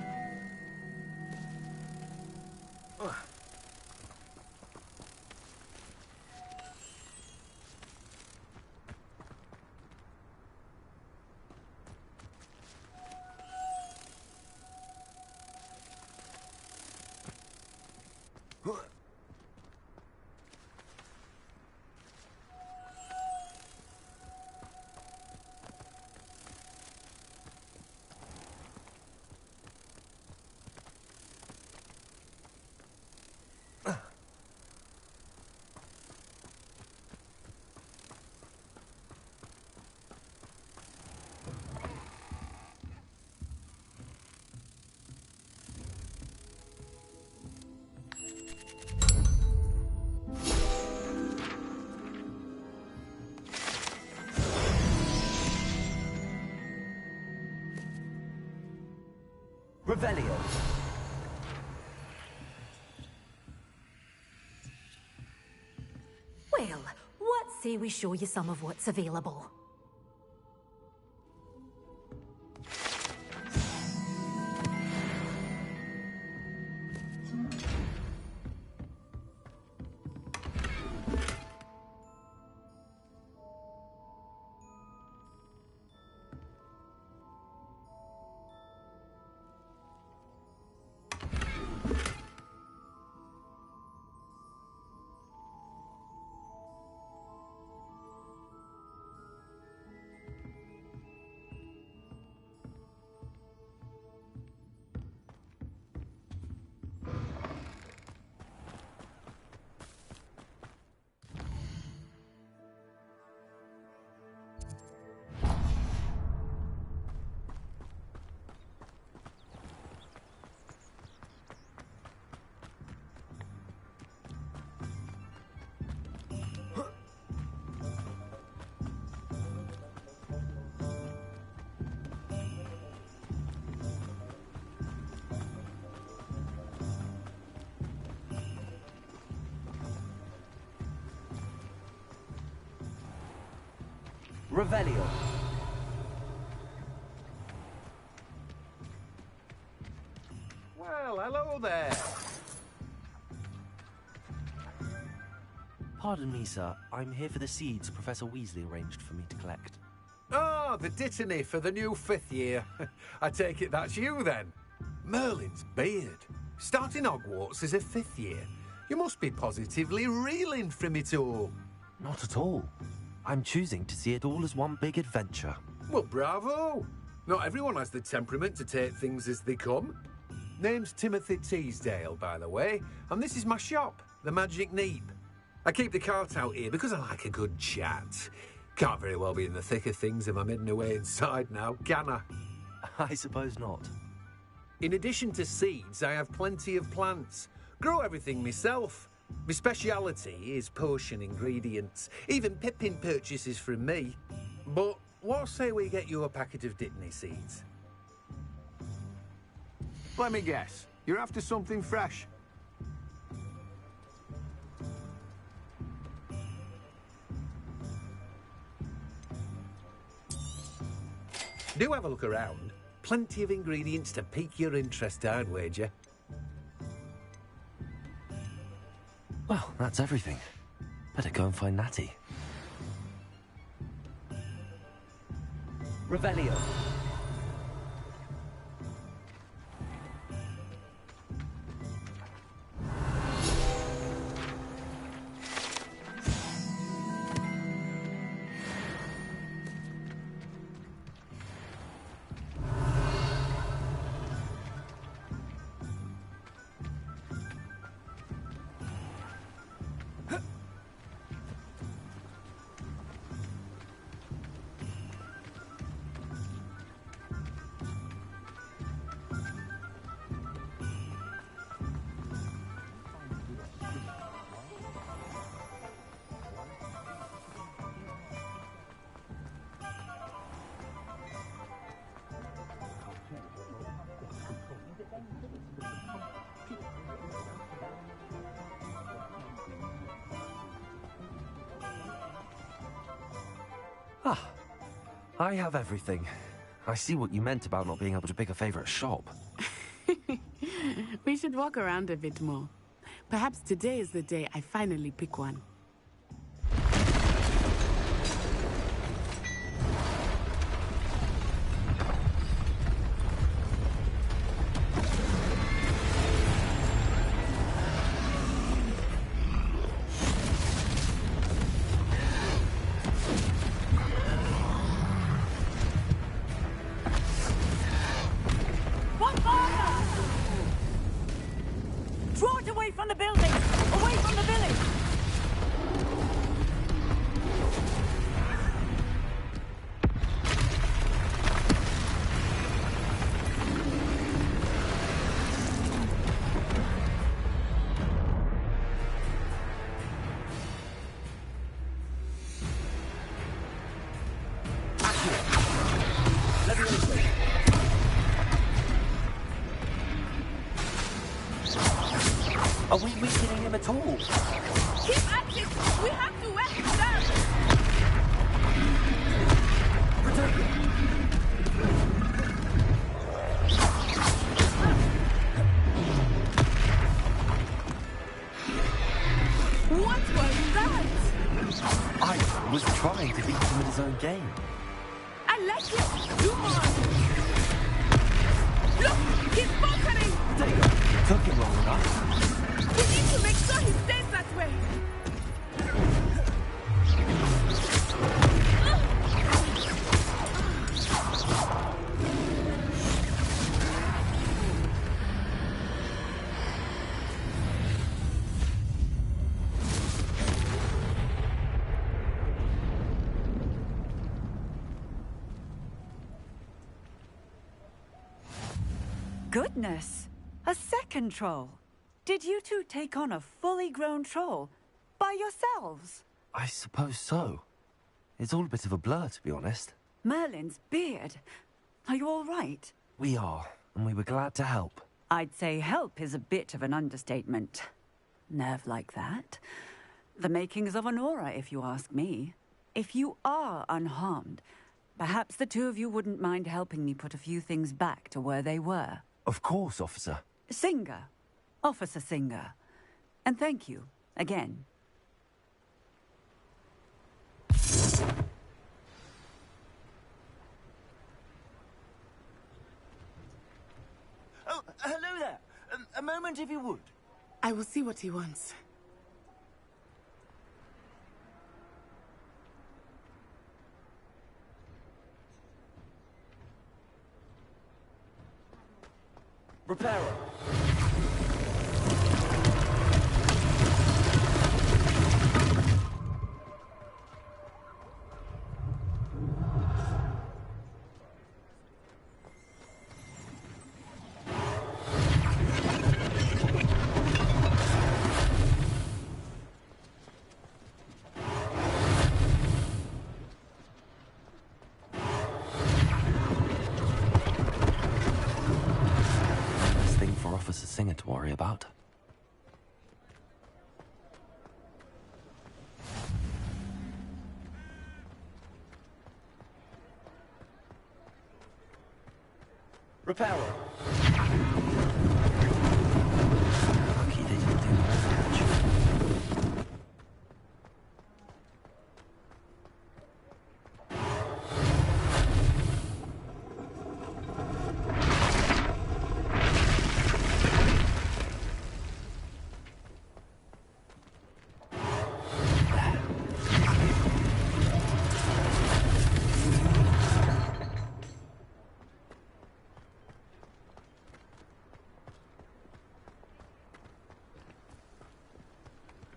Revelio. Well, what say we show you some of what's available? Revelio. Well, hello there. Pardon me, sir. I'm here for the seeds Professor Weasley arranged for me to collect. Ah, the dittany for the new 5th year. I take it that's you, then. Merlin's beard. Starting Hogwarts as a 5th year. You must be positively reeling from it all. Not at all. I'm choosing to see it all as one big adventure. Well, bravo. Not everyone has the temperament to take things as they come. Name's Timothy Teasdale, by the way, and this is my shop, the Magic Neep. I keep the cart out here because I like a good chat. Can't very well be in the thick of things if I'm hidden away inside now, can I? I suppose not. In addition to seeds, I have plenty of plants. Grow everything myself. My speciality is potion ingredients. Even Pippin purchases from me. But what say we get you a packet of Dittany seeds? Let me guess. You're after something fresh. Do have a look around. Plenty of ingredients to pique your interest, I'd wager. Well, that's everything. Better go and find Natty. Revelio. Ah, I have everything. I see what you meant about not being able to pick a favorite shop. We should walk around a bit more. Perhaps today is the day I finally pick one. Draw it away from the building! Away from the village! Are we weakening him at all? Keep at it! We have to wet him down! What was that? I was trying to beat him at his own game. I like it! Do more! Look! He's faltering! Took him long enough. We need to make sure he stays that way! Goodness! A second troll! Did you two take on a fully grown troll? By yourselves? I suppose so. It's all a bit of a blur, to be honest. Merlin's beard. Are you all right? We are, and we were glad to help. I'd say help is a bit of an understatement. Nerve like that. The makings of an aura, if you ask me. If you are unharmed, perhaps the two of you wouldn't mind helping me put a few things back to where they were. Of course, officer. Singer. Officer Singer. And thank you, again. Oh, hello there. A moment if you would. I will see what he wants. Repairer. Officer Singer to worry about. Repairer. Lucky they didn't do much.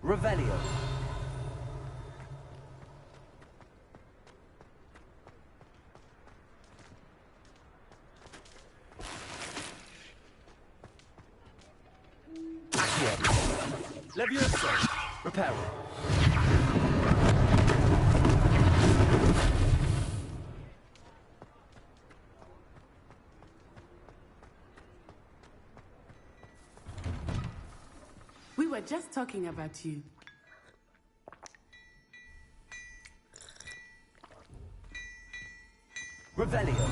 Revelio. Accio. Levioso. Reparo. We were just talking about you. Revelio.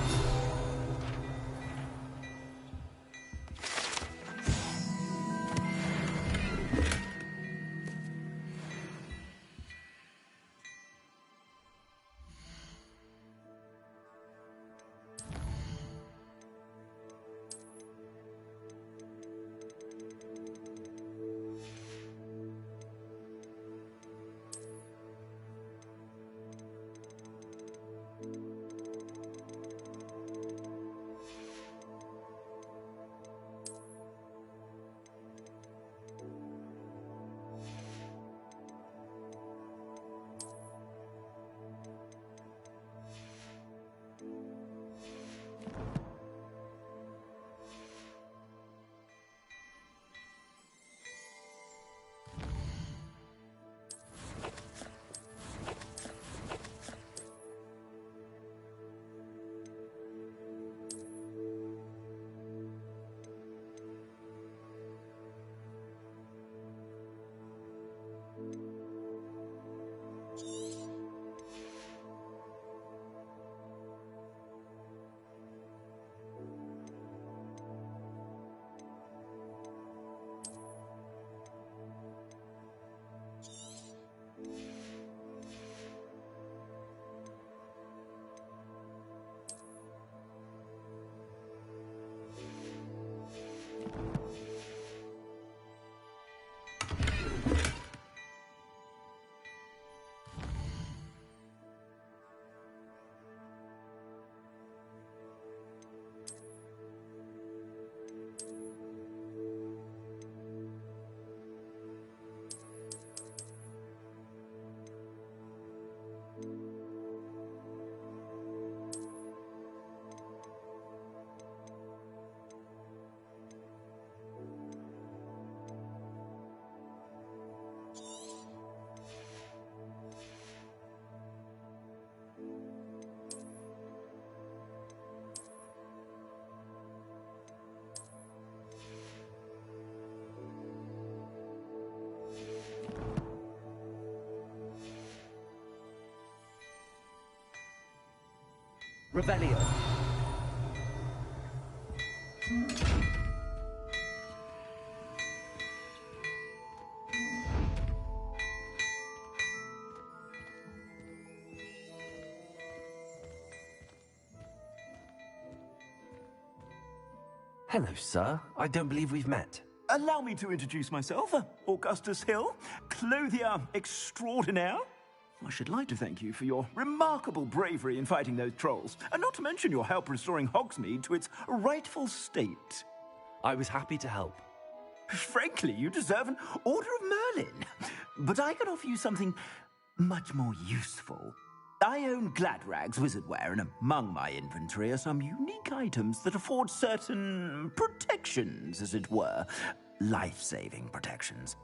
Revelio. Hello, sir. I don't believe we've met. Allow me to introduce myself, Augustus Hill, clothier extraordinaire. I should like to thank you for your remarkable bravery in fighting those trolls, and not to mention your help restoring Hogsmeade to its rightful state. I was happy to help. Frankly, you deserve an Order of Merlin. But I can offer you something much more useful. I own Gladrag's wizardware, and among my inventory are some unique items that afford certain protections, as it were. Life-saving protections.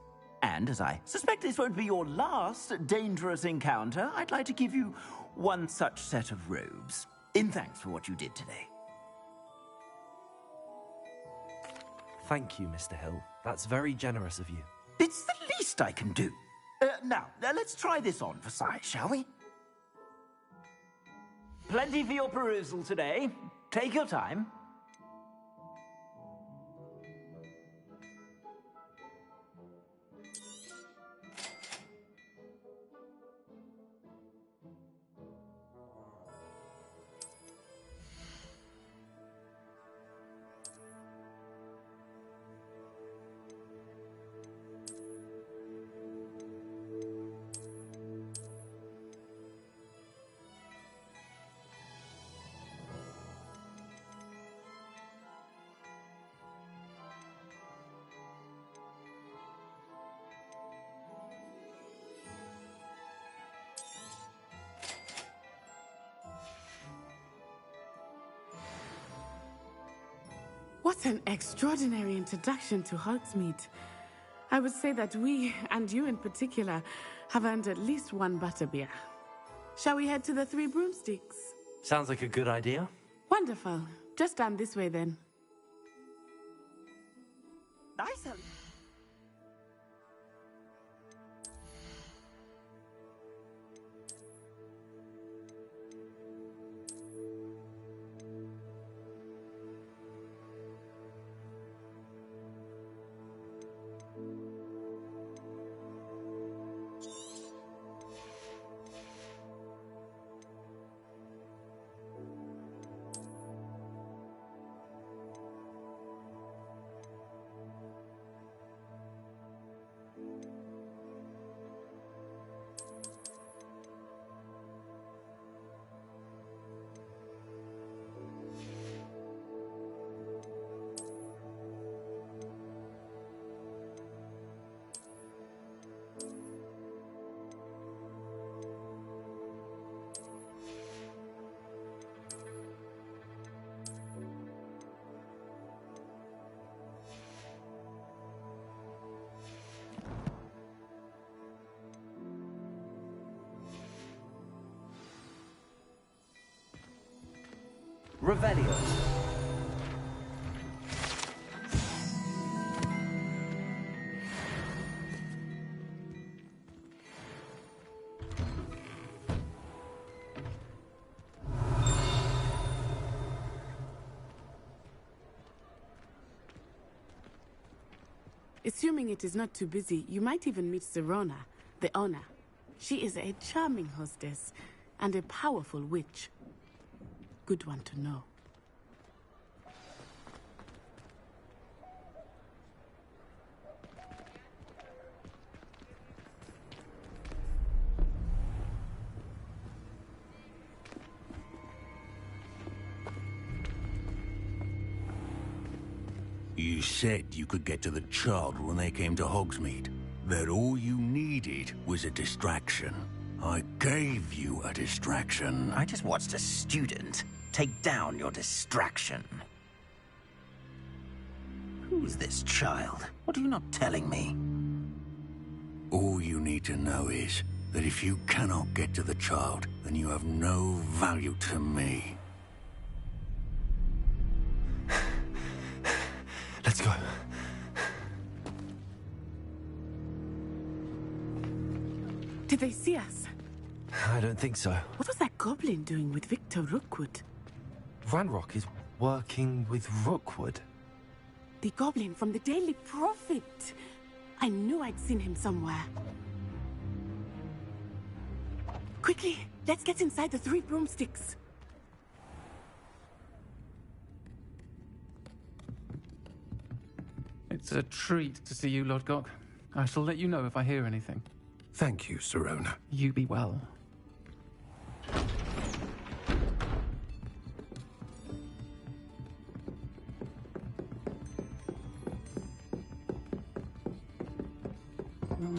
And as I suspect this won't be your last dangerous encounter, I'd like to give you one such set of robes, in thanks for what you did today. Thank you, Mr. Hill. That's very generous of you. It's the least I can do. Now, let's try this on for size, shall we? Plenty for your perusal today. Take your time. What an extraordinary introduction to Hogsmeade. I would say that we, and you in particular, have earned at least one butterbeer. Shall we head to the Three Broomsticks? Sounds like a good idea. Wonderful. Just down this way then. Nice, Ellie. Revelio. Assuming it is not too busy, you might even meet Serona, the owner. She is a charming hostess and a powerful witch. Good one to know. You said you could get to the child when they came to Hogsmeade. That all you needed was a distraction. I gave you a distraction. I just watched a student take down your distraction. Who's this child? What are you not telling me? All you need to know is that if you cannot get to the child, then you have no value to me. Let's go. Did they see us? I don't think so. What was that goblin doing with Victor Rookwood? Ranrock is working with Rookwood. The goblin from the Daily Prophet. I knew I'd seen him somewhere. Quickly, let's get inside the 3 broomsticks. It's a treat to see you, Lodgok. I shall let you know if I hear anything. Thank you, Sirona. You be well.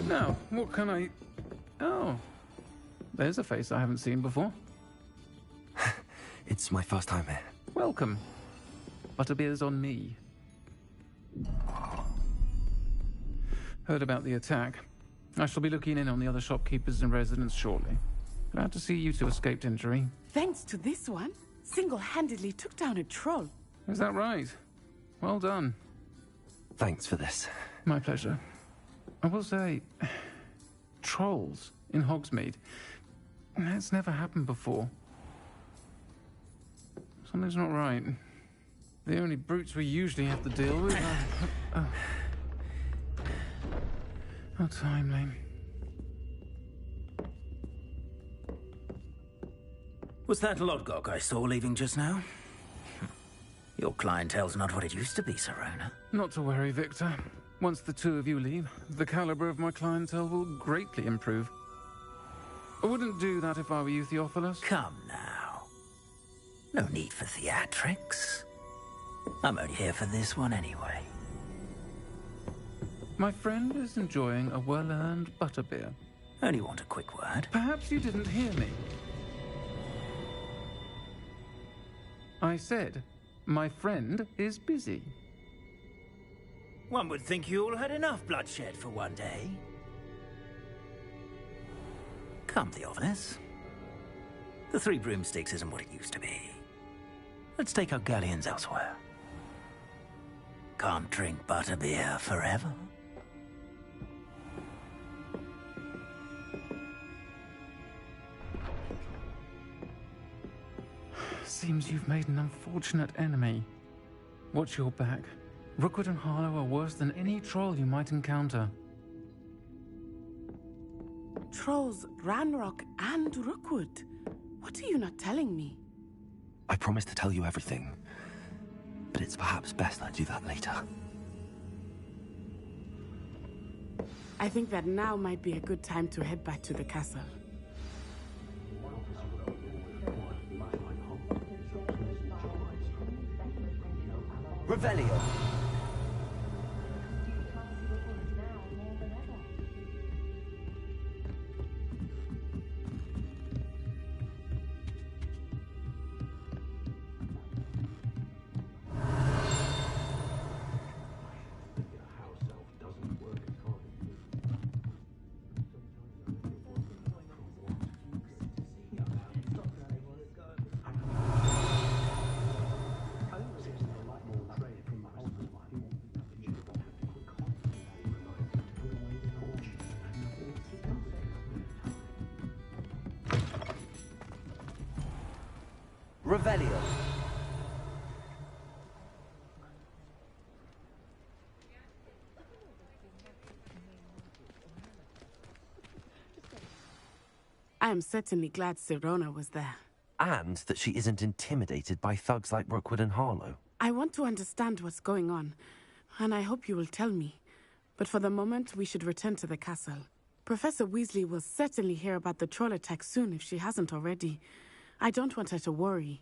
Now, what can I... Oh, there's a face I haven't seen before. It's my first time here. Welcome. Butterbeer's on me. Heard about the attack. I shall be looking in on the other shopkeepers and residents shortly. Glad to see you two escaped injury. Thanks to this one, single-handedly took down a troll. Is that right? Well done. Thanks for this. My pleasure. I will say, trolls in Hogsmeade. That's never happened before. Something's not right. The only brutes we usually have to deal with are... How timely. Was that Lodgok I saw leaving just now? Your clientele's not what it used to be, Sirona. Not to worry, Victor. Once the 2 of you leave, the caliber of my clientele will greatly improve. I wouldn't do that if I were you, Theophilus. Come now. No need for theatrics. I'm only here for this one anyway. My friend is enjoying a well-earned butterbeer. Only want a quick word. Perhaps you didn't hear me. I said, my friend is busy. One would think you all had enough bloodshed for one day. Come, Theophilus. The 3 broomsticks isn't what it used to be. Let's take our galleons elsewhere. Can't drink butterbeer forever. Seems you've made an unfortunate enemy. Watch your back. Rookwood and Harlow are worse than any troll you might encounter. Trolls, Ranrock, and Rookwood. What are you not telling me? I promise to tell you everything, but it's perhaps best I do that later. I think that now might be a good time to head back to the castle. Revelio. Revelio. I am certainly glad Sirona was there. And that she isn't intimidated by thugs like Rookwood and Harlow. I want to understand what's going on, and I hope you will tell me. But for the moment, we should return to the castle. Professor Weasley will certainly hear about the troll attack soon if she hasn't already. I don't want her to worry.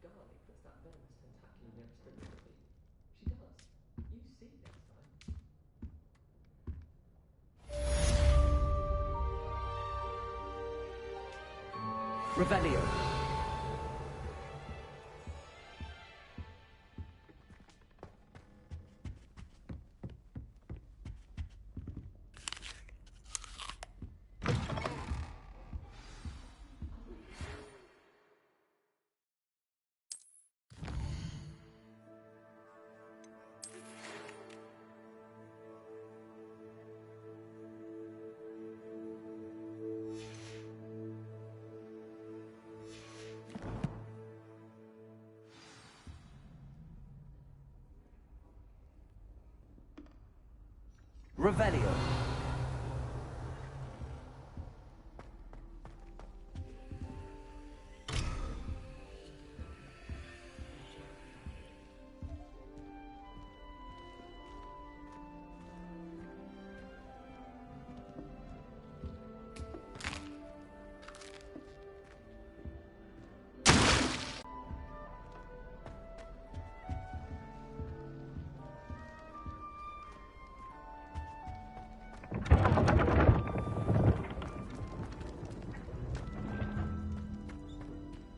Garlic puts that venomous tentacle next to Lily. She does. You see next time. Revelio. Revelio.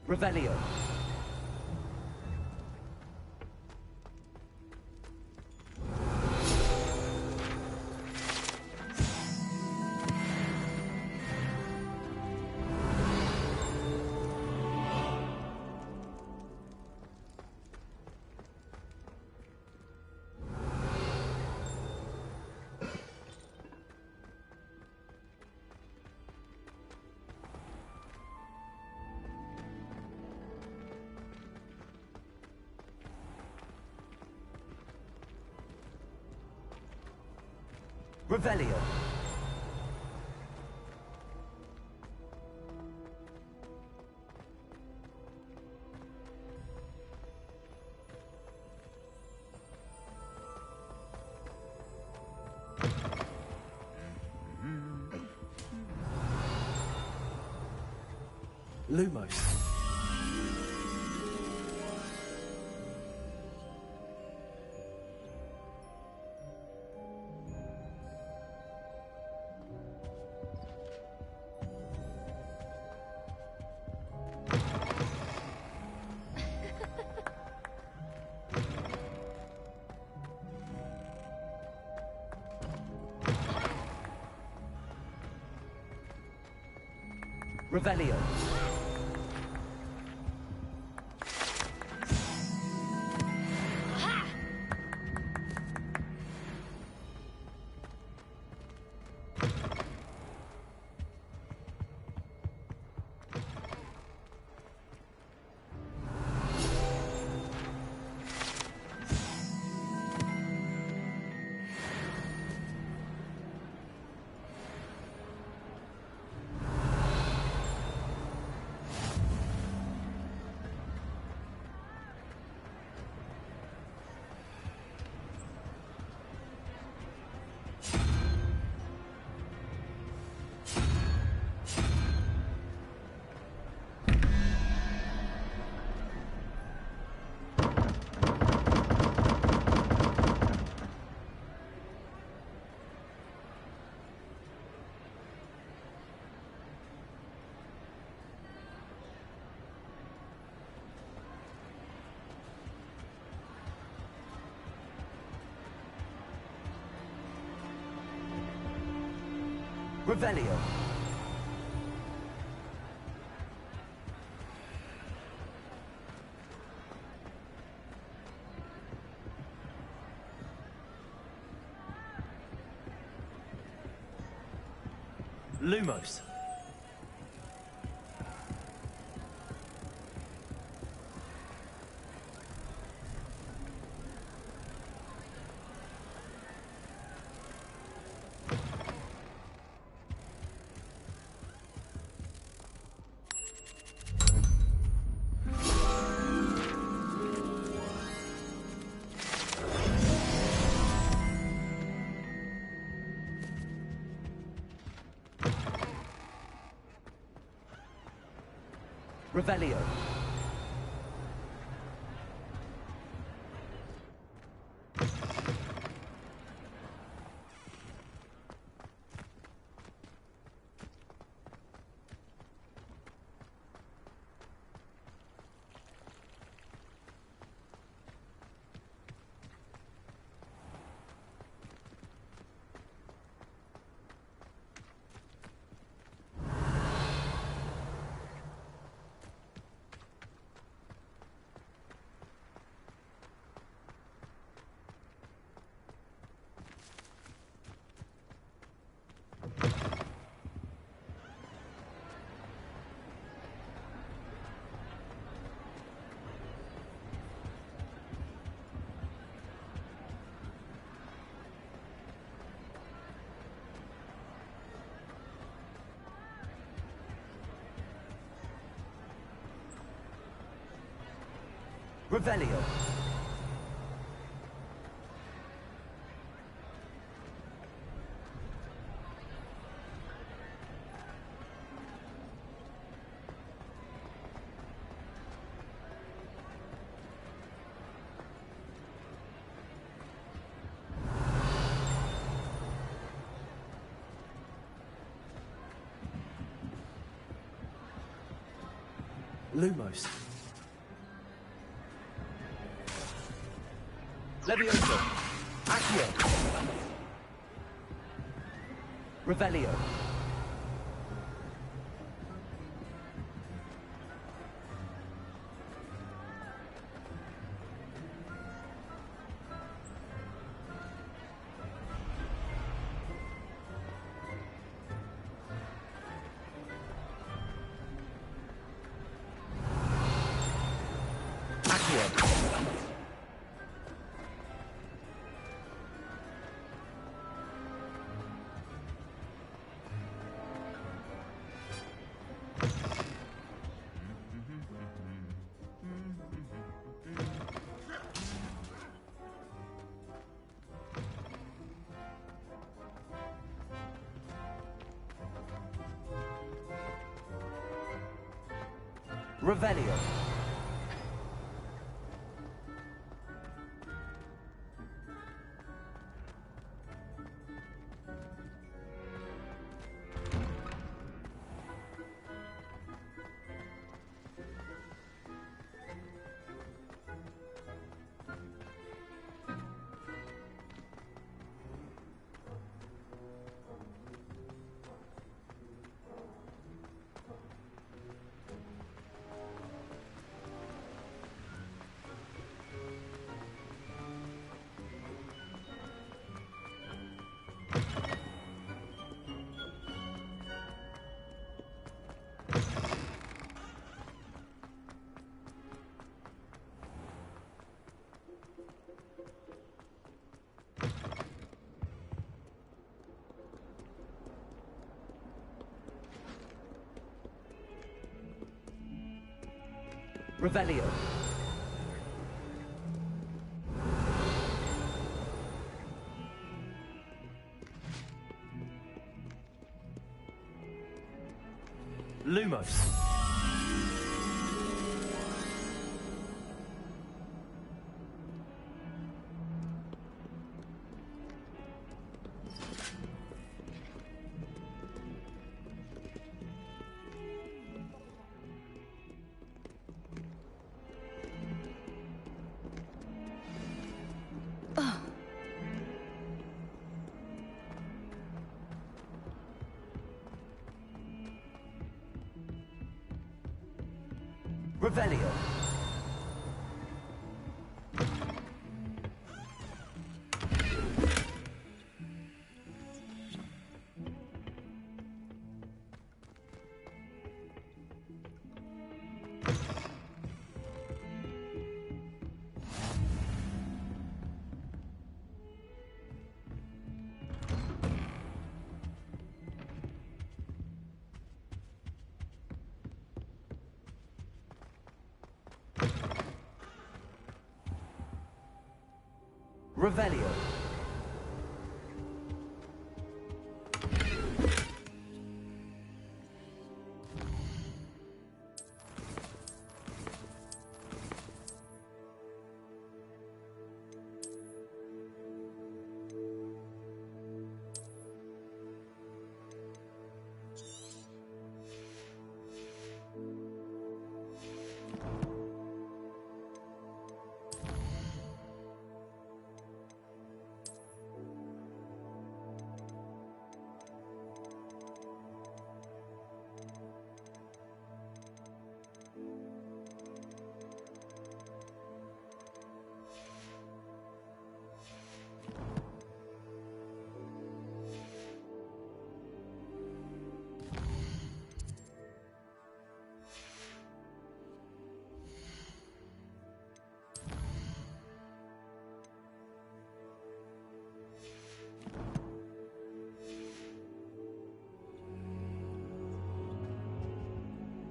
Revelio. Revelio. Lumos. Revelio. Revelio. Lumos. Revelio. Revelio. Lumos. Levioso. Accio. Revelio. Revelio. Revelio. Lumos. Revelio. Revelio.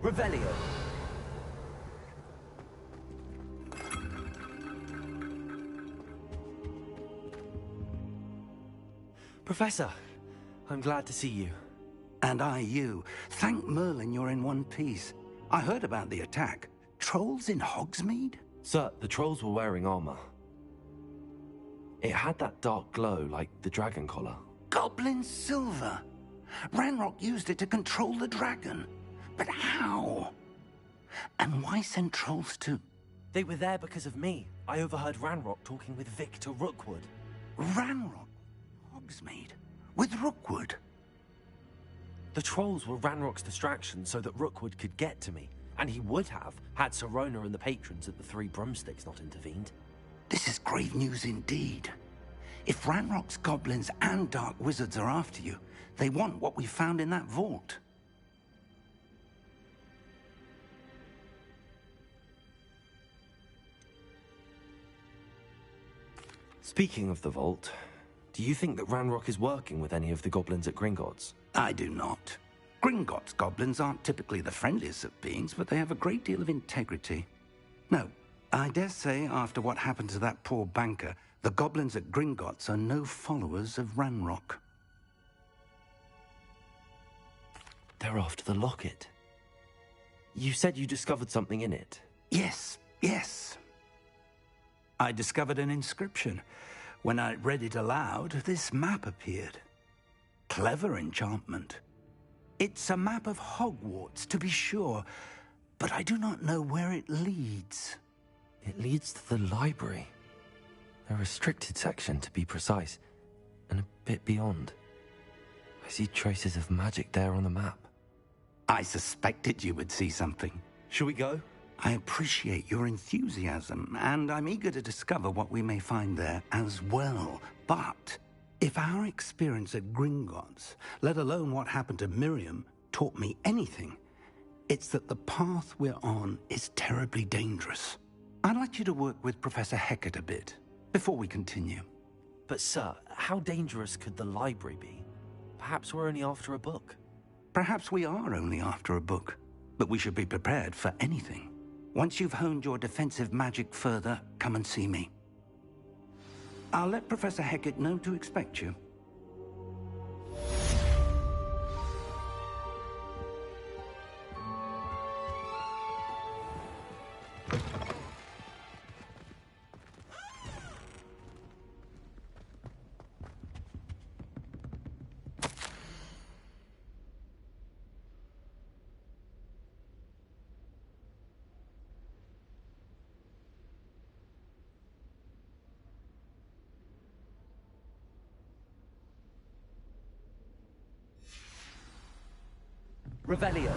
Revelio. Professor, I'm glad to see you. And I you. Thank Merlin you're in one piece. I heard about the attack. Trolls in Hogsmeade? Sir, the trolls were wearing armor. It had that dark glow like the dragon collar. Goblin silver. Ranrock used it to control the dragon. But how? And why send trolls to... They were there because of me. I overheard Ranrock talking with Victor Rookwood. Ranrock? Hogsmeade? With Rookwood? The trolls were Ranrock's distraction so that Rookwood could get to me. And he would have, had Sirona and the patrons at the Three Broomsticks not intervened. This is grave news indeed. If Ranrock's goblins and dark wizards are after you, they want what we found in that vault. Speaking of the vault, do you think that Ranrock is working with any of the goblins at Gringotts? I do not. Gringotts goblins aren't typically the friendliest of beings, but they have a great deal of integrity. No, I dare say after what happened to that poor banker, the goblins at Gringotts are no followers of Ranrock. They're after the locket. You said you discovered something in it. Yes, yes. I discovered an inscription. When I read it aloud, this map appeared. Clever enchantment. It's a map of Hogwarts, to be sure, but I do not know where it leads. It leads to the library. A restricted section, to be precise, and a bit beyond. I see traces of magic there on the map. I suspected you would see something. Shall we go? I appreciate your enthusiasm, and I'm eager to discover what we may find there as well. But if our experience at Gringotts, let alone what happened to Miriam, taught me anything, it's that the path we're on is terribly dangerous. I'd like you to work with Professor Hecat a bit before we continue. But sir, how dangerous could the library be? Perhaps we're only after a book. Perhaps we are only after a book, but we should be prepared for anything. Once you've honed your defensive magic further, come and see me. I'll let Professor Hecat know to expect you. Revelio.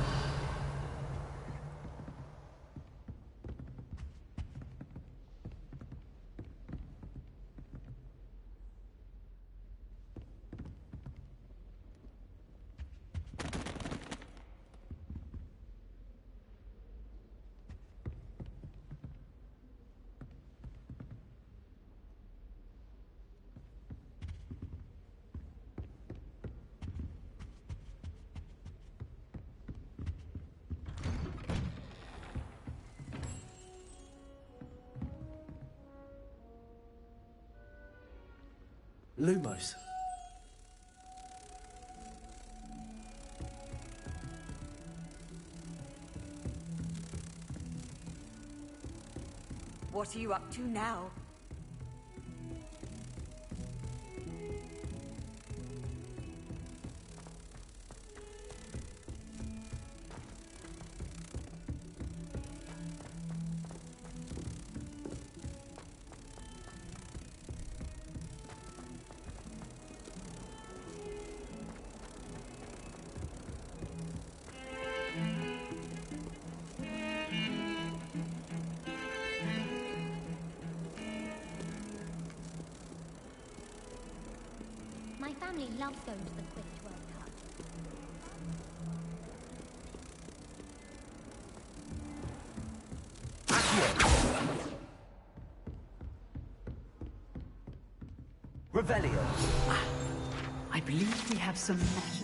Lumos. What are you up to now? My family loves going to the Quidditch World Cup. Revelio. I believe we have some matters.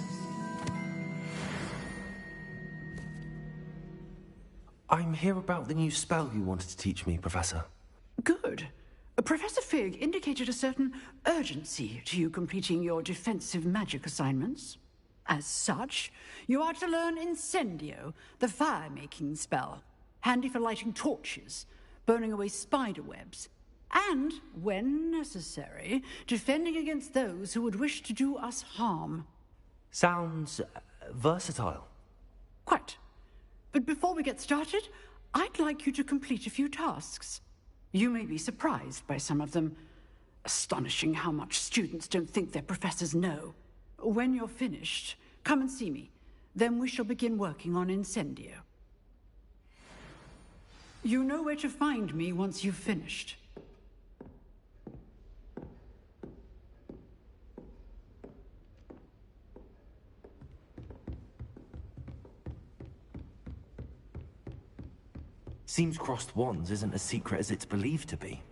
I'm here about the new spell you wanted to teach me, Professor. Good. Professor Fig indicated a certain urgency to you completing your defensive magic assignments. As such, you are to learn Incendio, the fire-making spell, handy for lighting torches, burning away spider webs, and, when necessary, defending against those who would wish to do us harm. Sounds versatile. Quite. But before we get started, I'd like you to complete a few tasks. You may be surprised by some of them. Astonishing how much students don't think their professors know. When you're finished, come and see me. Then we shall begin working on Incendio. You know where to find me once you've finished. Seems crossed wands isn't as secret as it's believed to be.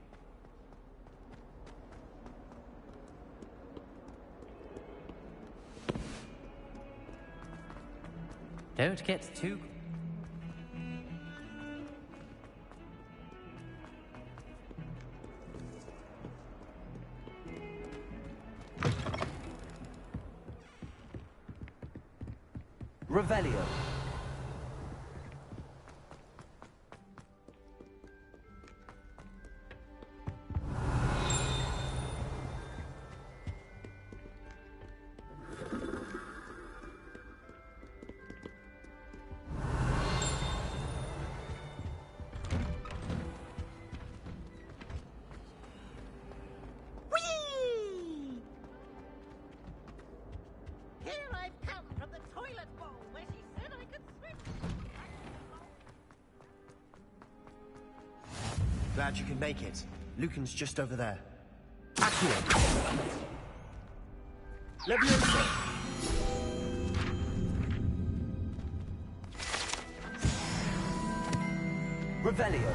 Don't get too... Revelio. Glad you can make it. Lucan's just over there. Leviosa. Revelio.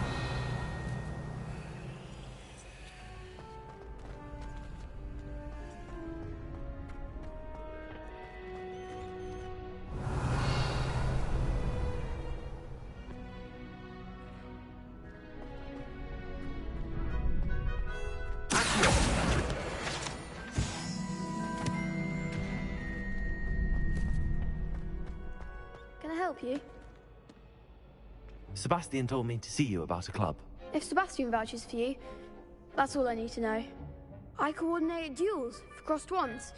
Can I help you? Sebastian told me to see you about a club. If Sebastian vouches for you, that's all I need to know. I coordinate duels for crossed wands.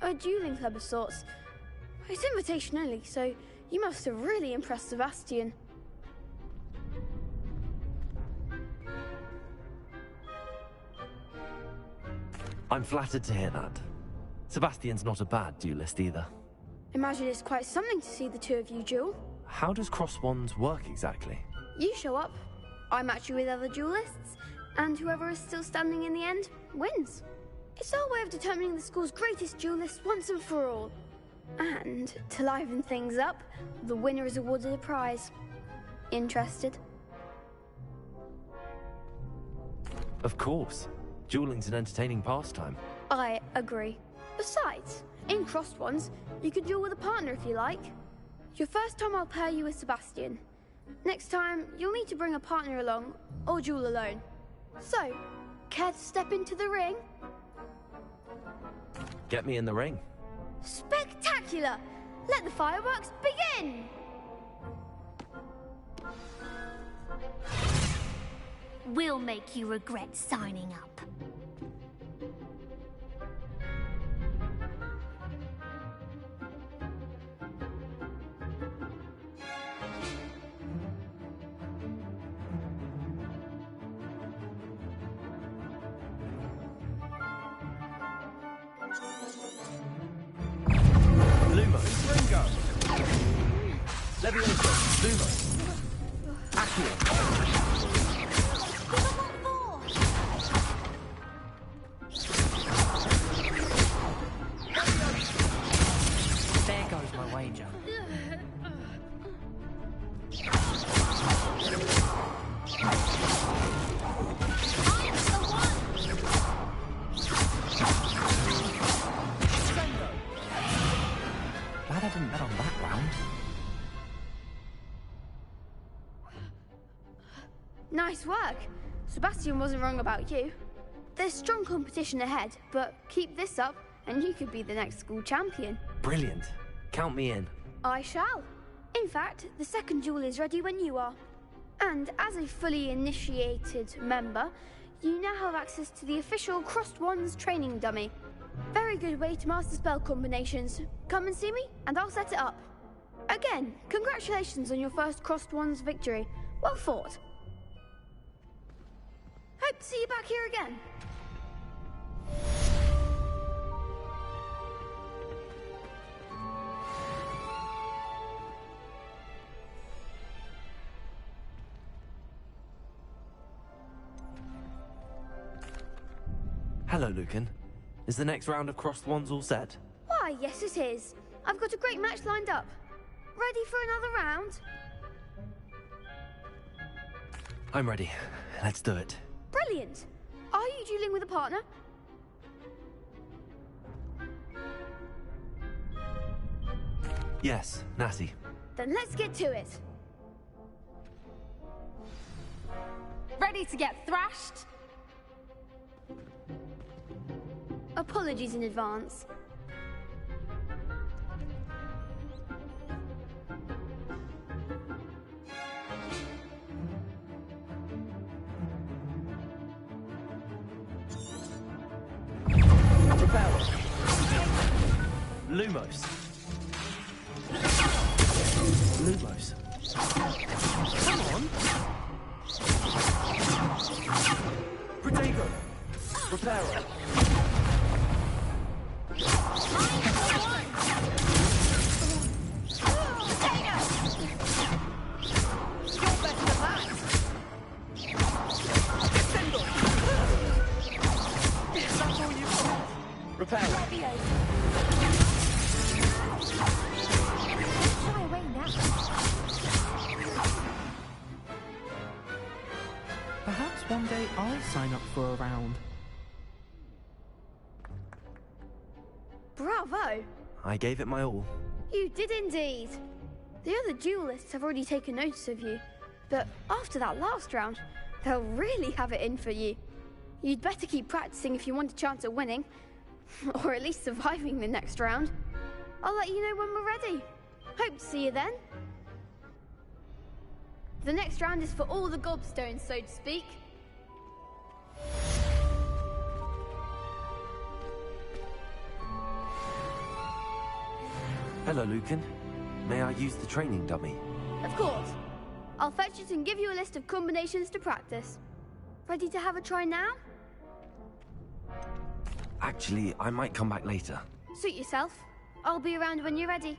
A dueling club of sorts. It's invitation only, so you must have really impressed Sebastian. I'm flattered to hear that. Sebastian's not a bad duelist either. Imagine it's quite something to see the two of you duel. How does cross wands work exactly? You show up, I match you with other duelists, and whoever is still standing in the end wins. It's our way of determining the school's greatest duelist once and for all. And to liven things up, the winner is awarded a prize. Interested? Of course. Dueling's an entertaining pastime. I agree. Besides, in crossed ones, you can duel with a partner if you like. Your first time I'll pair you with Sebastian. Next time, you'll need to bring a partner along, or duel alone. So, care to step into the ring? Get me in the ring. Spectacular! Let the fireworks begin! We'll make you regret signing up. Lumos. Ringo. Levioso. Lumos. Accio. There goes my wager. Glad I didn't bet on that round. Nice work. Sebastian wasn't wrong about you. There's strong competition ahead, but keep this up and you could be the next school champion. Brilliant. Count me in. I shall. In fact, the second duel is ready when you are. And as a fully initiated member, you now have access to the official Crossed Wands training dummy. Very good way to master spell combinations. Come and see me, and I'll set it up. Again, congratulations on your first Crossed Wands victory. Well fought. Hope to see you back here again. Hello, Lucan. Is the next round of Crossed Wands all set? Why, yes it is. I've got a great match lined up. Ready for another round? I'm ready. Let's do it. Brilliant. Are you dueling with a partner? Yes, Natty. Then let's get to it. Ready to get thrashed? Apologies in advance. Repel. Lumos. Lumos. Come on. Protego. Reparo. Repel. Shy away now. Perhaps one day I'll sign up for a round. Bravo! I gave it my all. You did indeed. The other duelists have already taken notice of you, but after that last round, they'll really have it in for you. You'd better keep practicing if you want a chance at winning, or at least surviving the next round. I'll let you know when we're ready. Hope to see you then. The next round is for all the gobstones, so to speak. Hello, Lucan. May I use the training dummy? Of course. I'll fetch it and give you a list of combinations to practice. Ready to have a try now? Actually, I might come back later. Suit yourself. I'll be around when you're ready.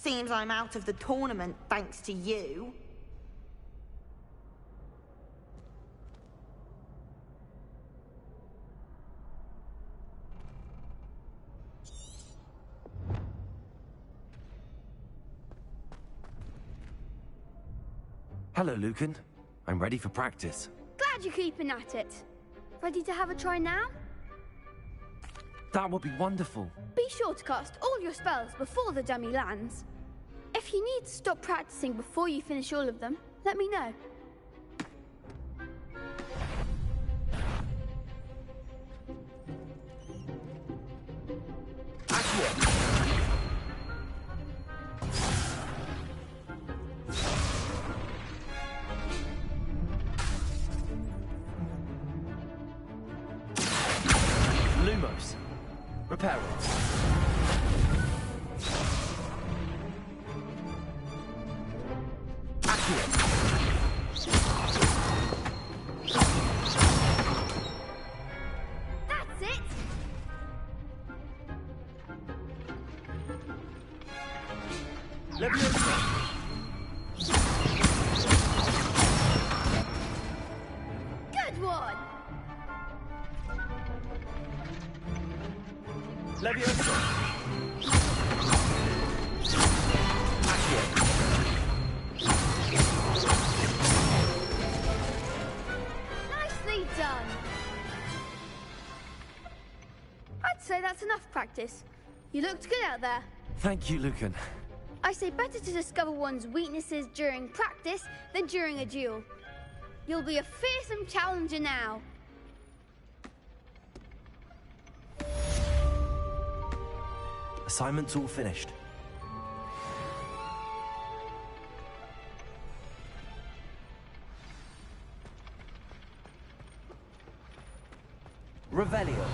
Seems I'm out of the tournament thanks to you. Hello, Lucan. I'm ready for practice. Glad you're keeping at it. Ready to have a try now? That would be wonderful. Be sure to cast all your spells before the dummy lands. If you need to stop practicing before you finish all of them, let me know. Lumos. Repair it. That's it! Good one! Nicely done! I'd say that's enough practice. You looked good out there. Thank you, Lucan. I say better to discover one's weaknesses during practice than during a duel. You'll be a fearsome challenger now. Assignment's all finished. Revelio.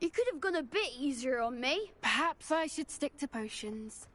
You could have gone a bit easier on me. Perhaps I should stick to potions.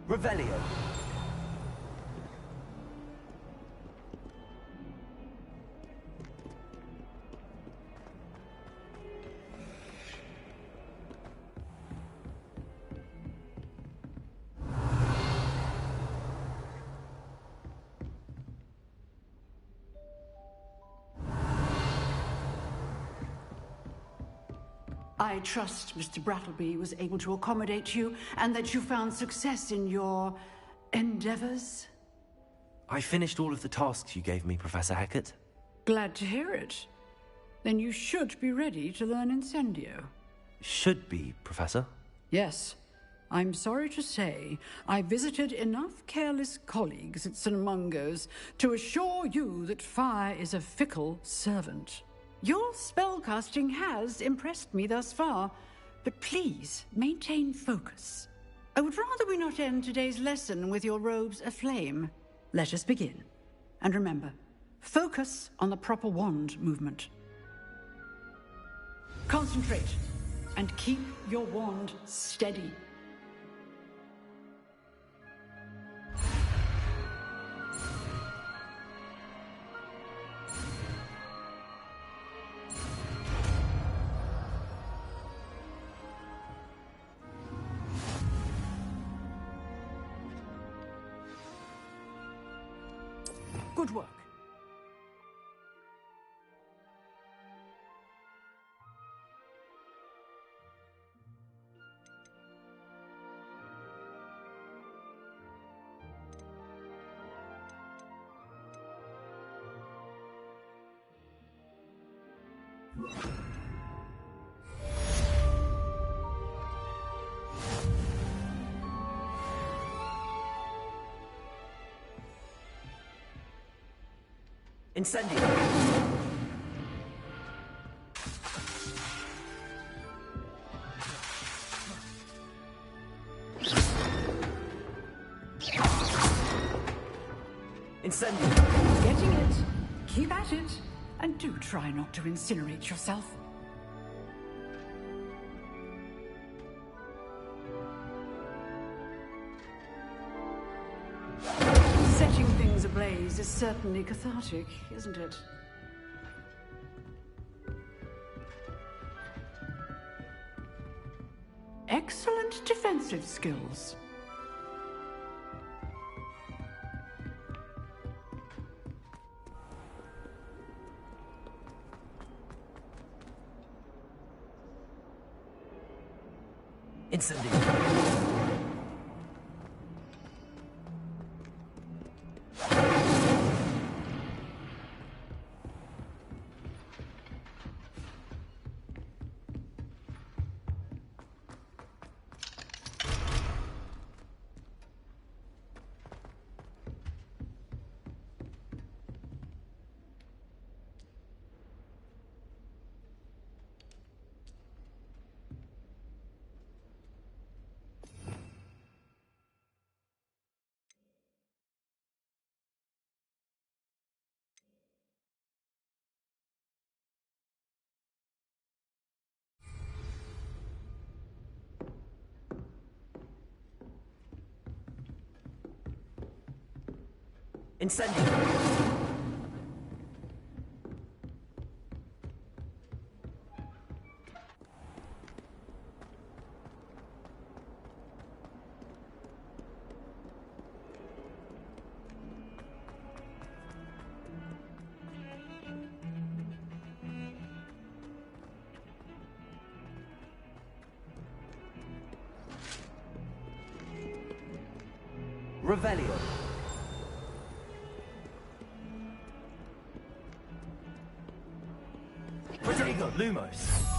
Revelio. I trust Mr. Brattleby was able to accommodate you and that you found success in your endeavors. I finished all of the tasks you gave me, Professor Hecat. Glad to hear it. Then you should be ready to learn Incendio. Should be, Professor. Yes. I'm sorry to say, I visited enough careless colleagues at St. Mungo's to assure you that fire is a fickle servant. Your spellcasting has impressed me thus far, but please maintain focus. I would rather we not end today's lesson with your robes aflame. Let us begin. And remember, focus on the proper wand movement. Concentrate, and keep your wand steady. Good work. Incendio. Incendio. Getting it. Keep at it. And do try not to incinerate yourself. Setting things ablaze is certainly cathartic, isn't it? Excellent defensive skills. Incendio. Incendio. Revelio. Protego Lumos.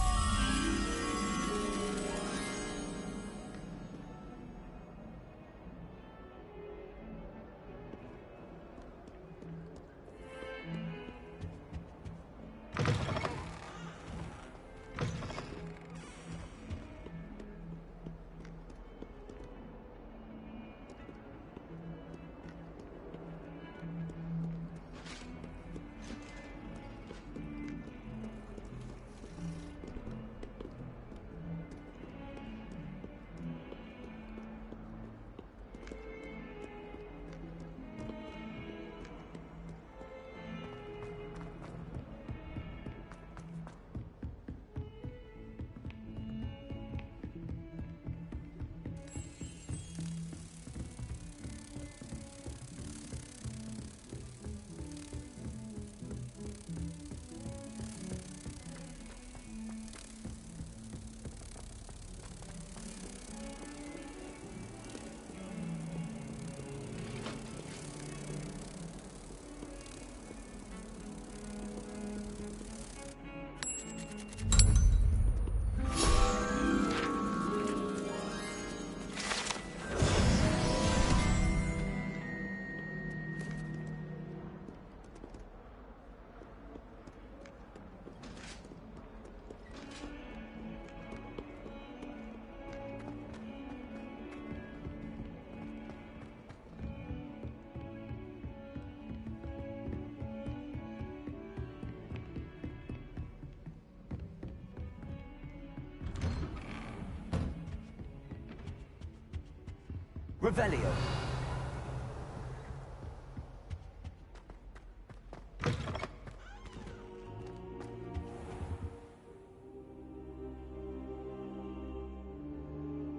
Revelio.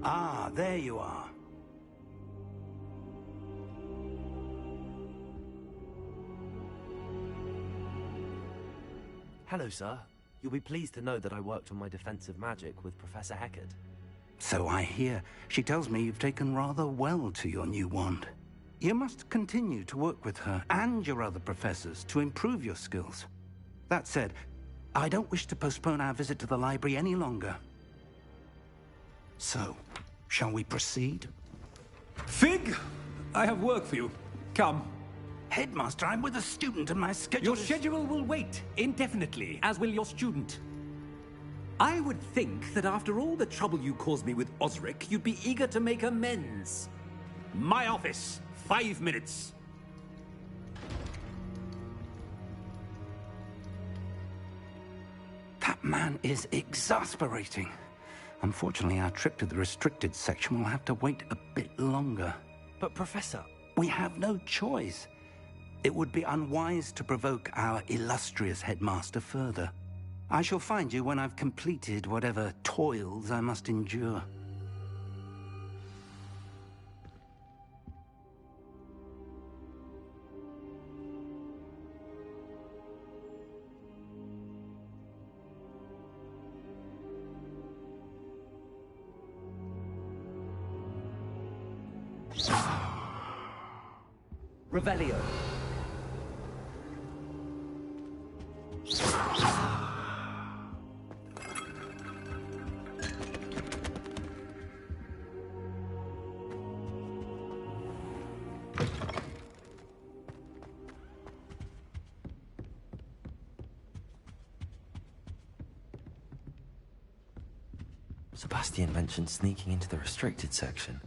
Ah, there you are. Hello, sir. You'll be pleased to know that I worked on my defensive magic with Professor Heckard. So I hear. She tells me you've taken rather well to your new wand. You must continue to work with her and your other professors to improve your skills. That said, I don't wish to postpone our visit to the library any longer. So, shall we proceed? Fig, I have work for you. Come. Headmaster, I'm with a student and my schedule Your schedule will wait indefinitely, as will your student. I would think that after all the trouble you caused me with Osric, you'd be eager to make amends. My office, 5 minutes. That man is exasperating. Unfortunately, our trip to the restricted section will have to wait a bit longer. But, Professor... We have no choice. It would be unwise to provoke our illustrious headmaster further. I shall find you when I've completed whatever toils I must endure. Revelio. Sebastian mentioned sneaking into the restricted section.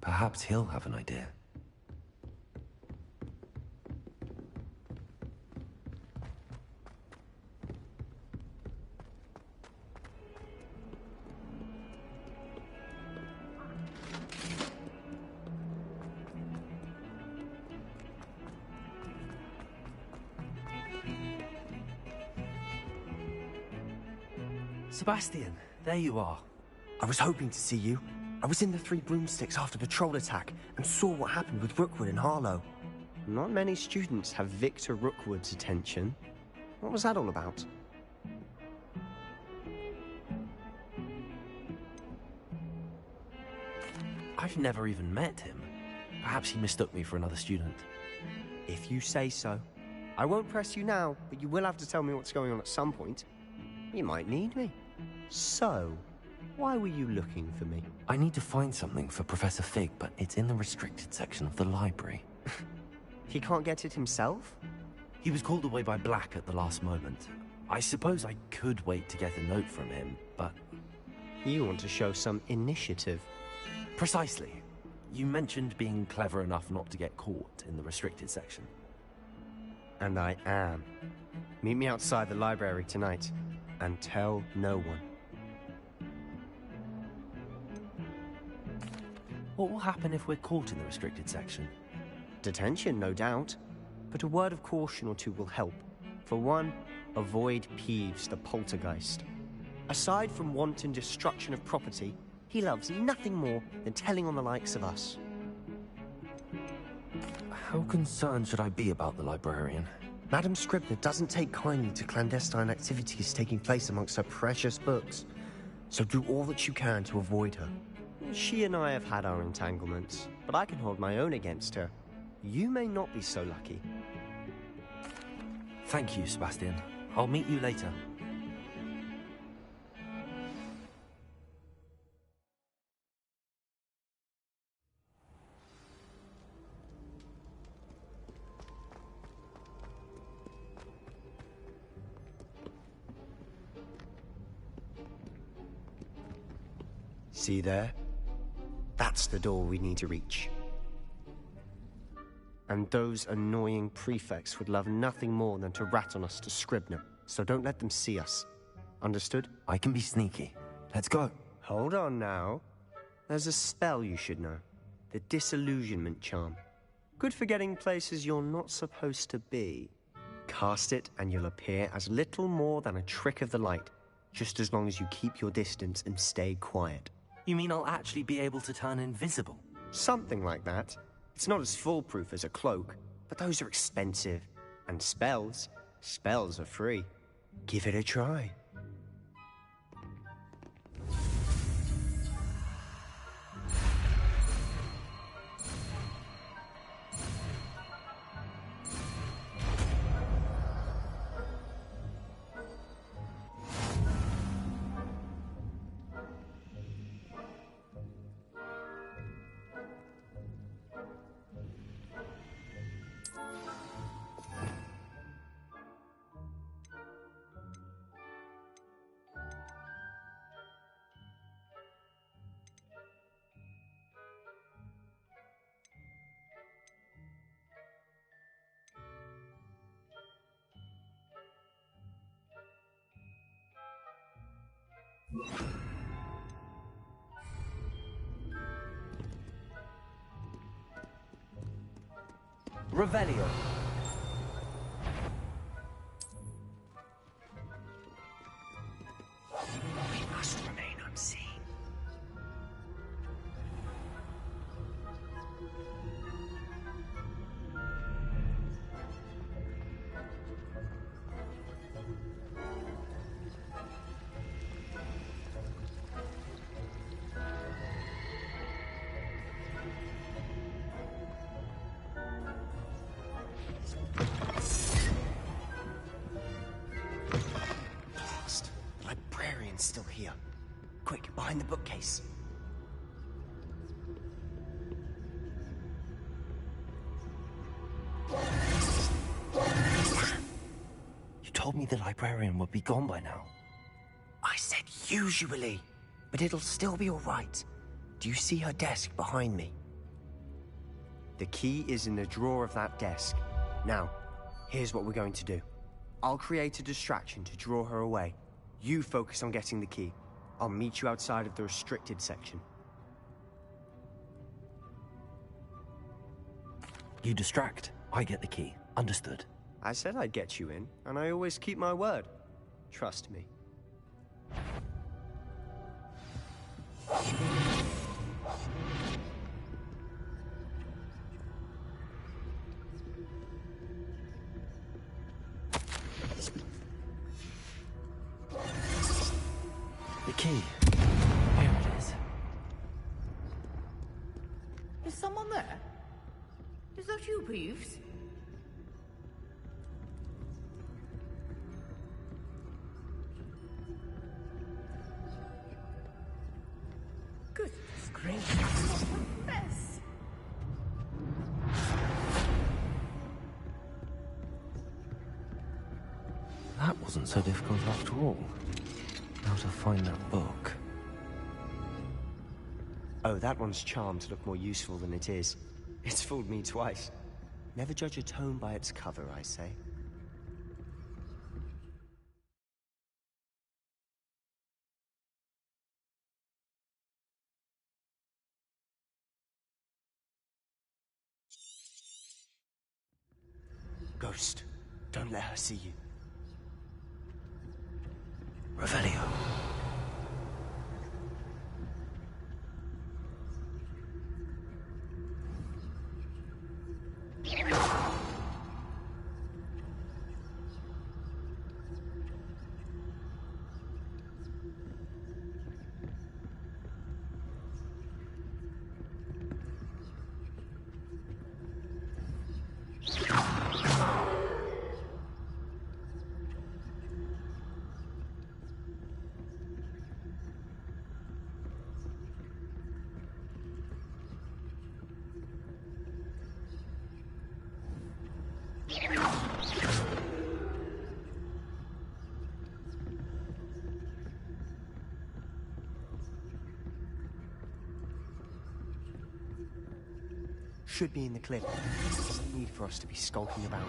Perhaps he'll have an idea. Sebastian, there you are. I was hoping to see you. I was in the Three Broomsticks after patrol attack and saw what happened with Rookwood and Harlow. Not many students have Victor Rookwood's attention. What was that all about? I've never even met him. Perhaps he mistook me for another student. If you say so. I won't press you now, but you will have to tell me what's going on at some point. You might need me. So, why were you looking for me? I need to find something for Professor Fig, but it's in the restricted section of the library. He can't get it himself? He was called away by Black at the last moment. I suppose I could wait to get a note from him, but... You want to show some initiative. Precisely. You mentioned being clever enough not to get caught in the restricted section. And I am. Meet me outside the library tonight, and tell no one. What will happen if we're caught in the restricted section? Detention, no doubt. But a word of caution or two will help. For one, avoid Peeves, the poltergeist. Aside from wanton destruction of property, he loves nothing more than telling on the likes of us. How concerned should I be about the librarian? Madam Scribner doesn't take kindly to clandestine activities taking place amongst her precious books. So do all that you can to avoid her. She and I have had our entanglements, but I can hold my own against her. You may not be so lucky. Thank you, Sebastian. I'll meet you later. See there? That's the door we need to reach. And those annoying prefects would love nothing more than to rat on us to Scribner, so don't let them see us. Understood? I can be sneaky. Let's go. Hold on now. There's a spell you should know. The disillusionment charm. Good for getting places you're not supposed to be. Cast it and you'll appear as little more than a trick of the light, just as long as you keep your distance and stay quiet. You mean I'll actually be able to turn invisible? Something like that. It's not as foolproof as a cloak, but those are expensive. And spells are free. Give it a try. Revelio. We must remain unseen. Still here. Quick, behind the bookcase. You told me the librarian would be gone by now. I said usually, but it'll still be all right. Do you see her desk behind me? The key is in the drawer of that desk. Now, here's what we're going to do. I'll create a distraction to draw her away. You focus on getting the key. I'll meet you outside of the restricted section. You distract, I get the key. Understood. I said I'd get you in, and I always keep my word. Trust me. The key. Here it is. Is someone there? Is that you, Peeves? Goodness gracious, what a mess! That wasn't so difficult after all. How to find that book. Oh, that one's charmed to look more useful than it is. It's fooled me twice. Never judge a tome by its cover, I say. Ghost, don't let her see you. Revelio. Should be in the clip. There's no need for us to be skulking about.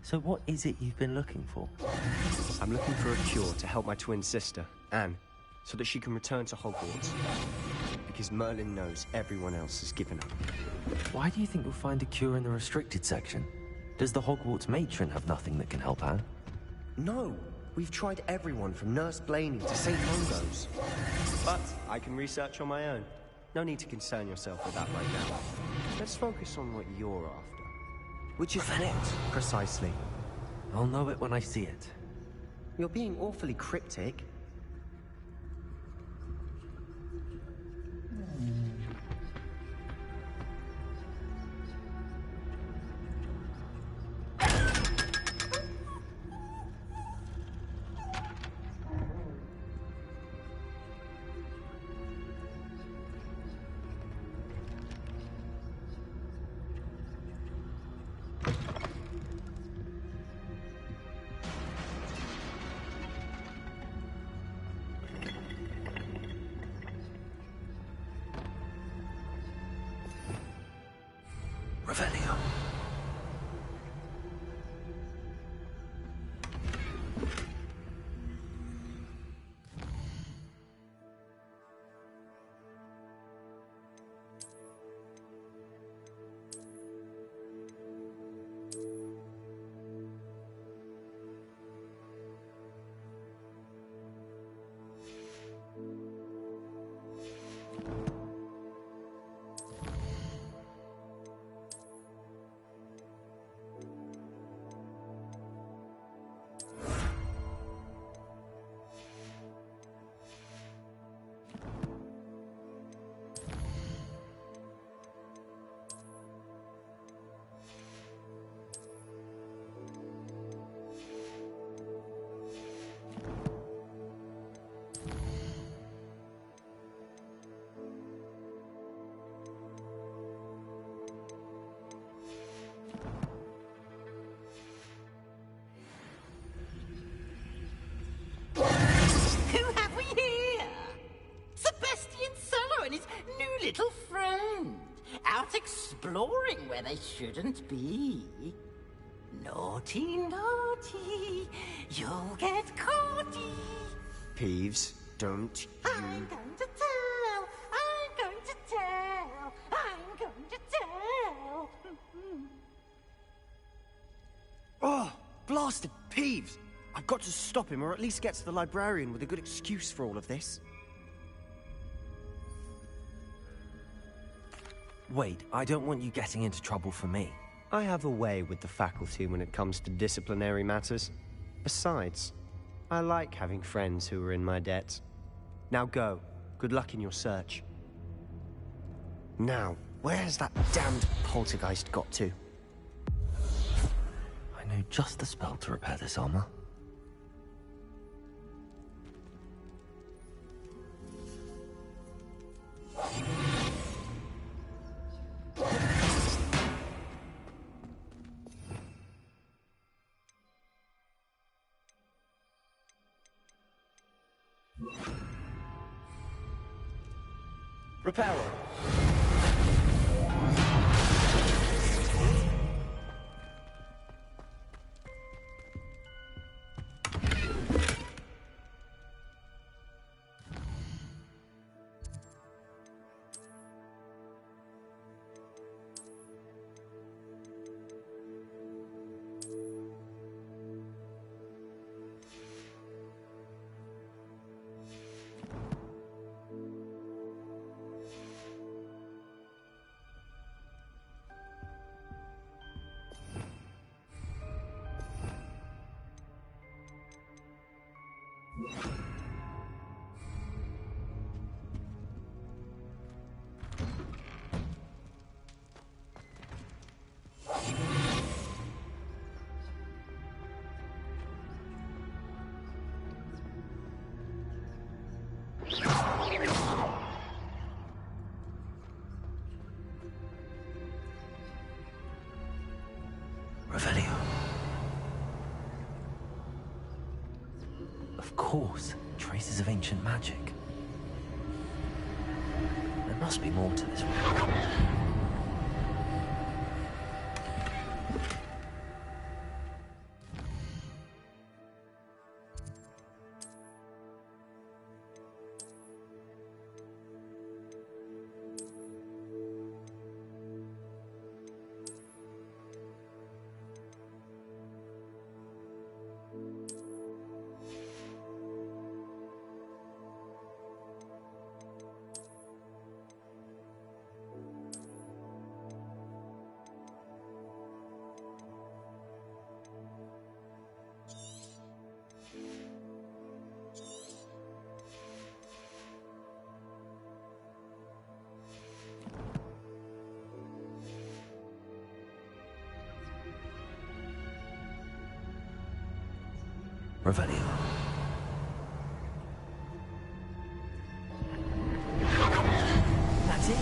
So what is it you've been looking for? I'm looking for a cure to help my twin sister, Anne, so that she can return to Hogwarts. because Merlin knows everyone else has given up. Why do you think you'll find a cure in the restricted section? Does the Hogwarts matron have nothing that can help Anne? No, we've tried everyone from Nurse Blaney to St. Mungo's. But I can research on my own. No need to concern yourself with that right now. Let's focus on what you're after. Which is what, precisely? I'll know it when I see it. You're being awfully cryptic. Revelio. Who have we here? Sebastian Solo and his new little friend. Out exploring where they shouldn't be. Naughty, naughty. You'll get caughty. Peeves, don't you... I'm going to tell. I'm going to tell. I'm going to tell. Oh, blasted Peeves! I've got to stop him, or at least get to the librarian with a good excuse for all of this. Wait, I don't want you getting into trouble for me. I have a way with the faculty when it comes to disciplinary matters. Besides, I like having friends who are in my debt. Now go. Good luck in your search. Now, where has that damned poltergeist got to? I know just the spell to repair this armor. Reparo. Revelio. Of course, traces of ancient magic. There must be more to this one. Revelio. That's it.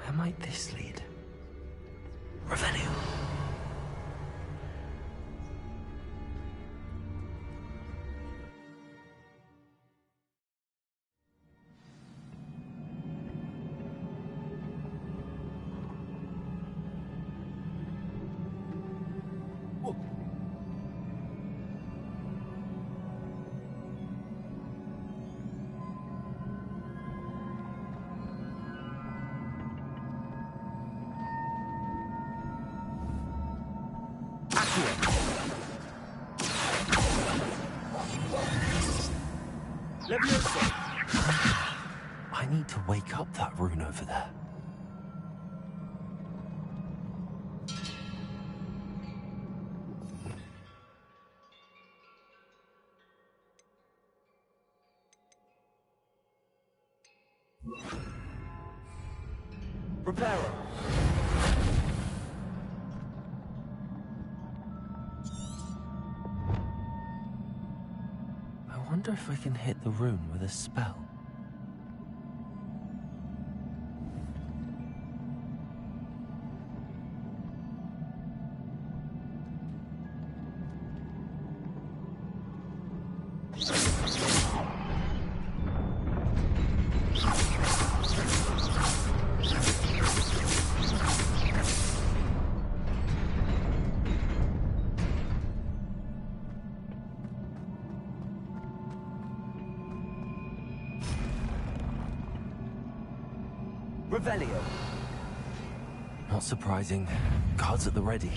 Where might this lead? Revelio. I need to wake up that rune over there. Reparo. I wonder if I can hit the rune with a spell. Revelio. Not surprising. Guards at the ready.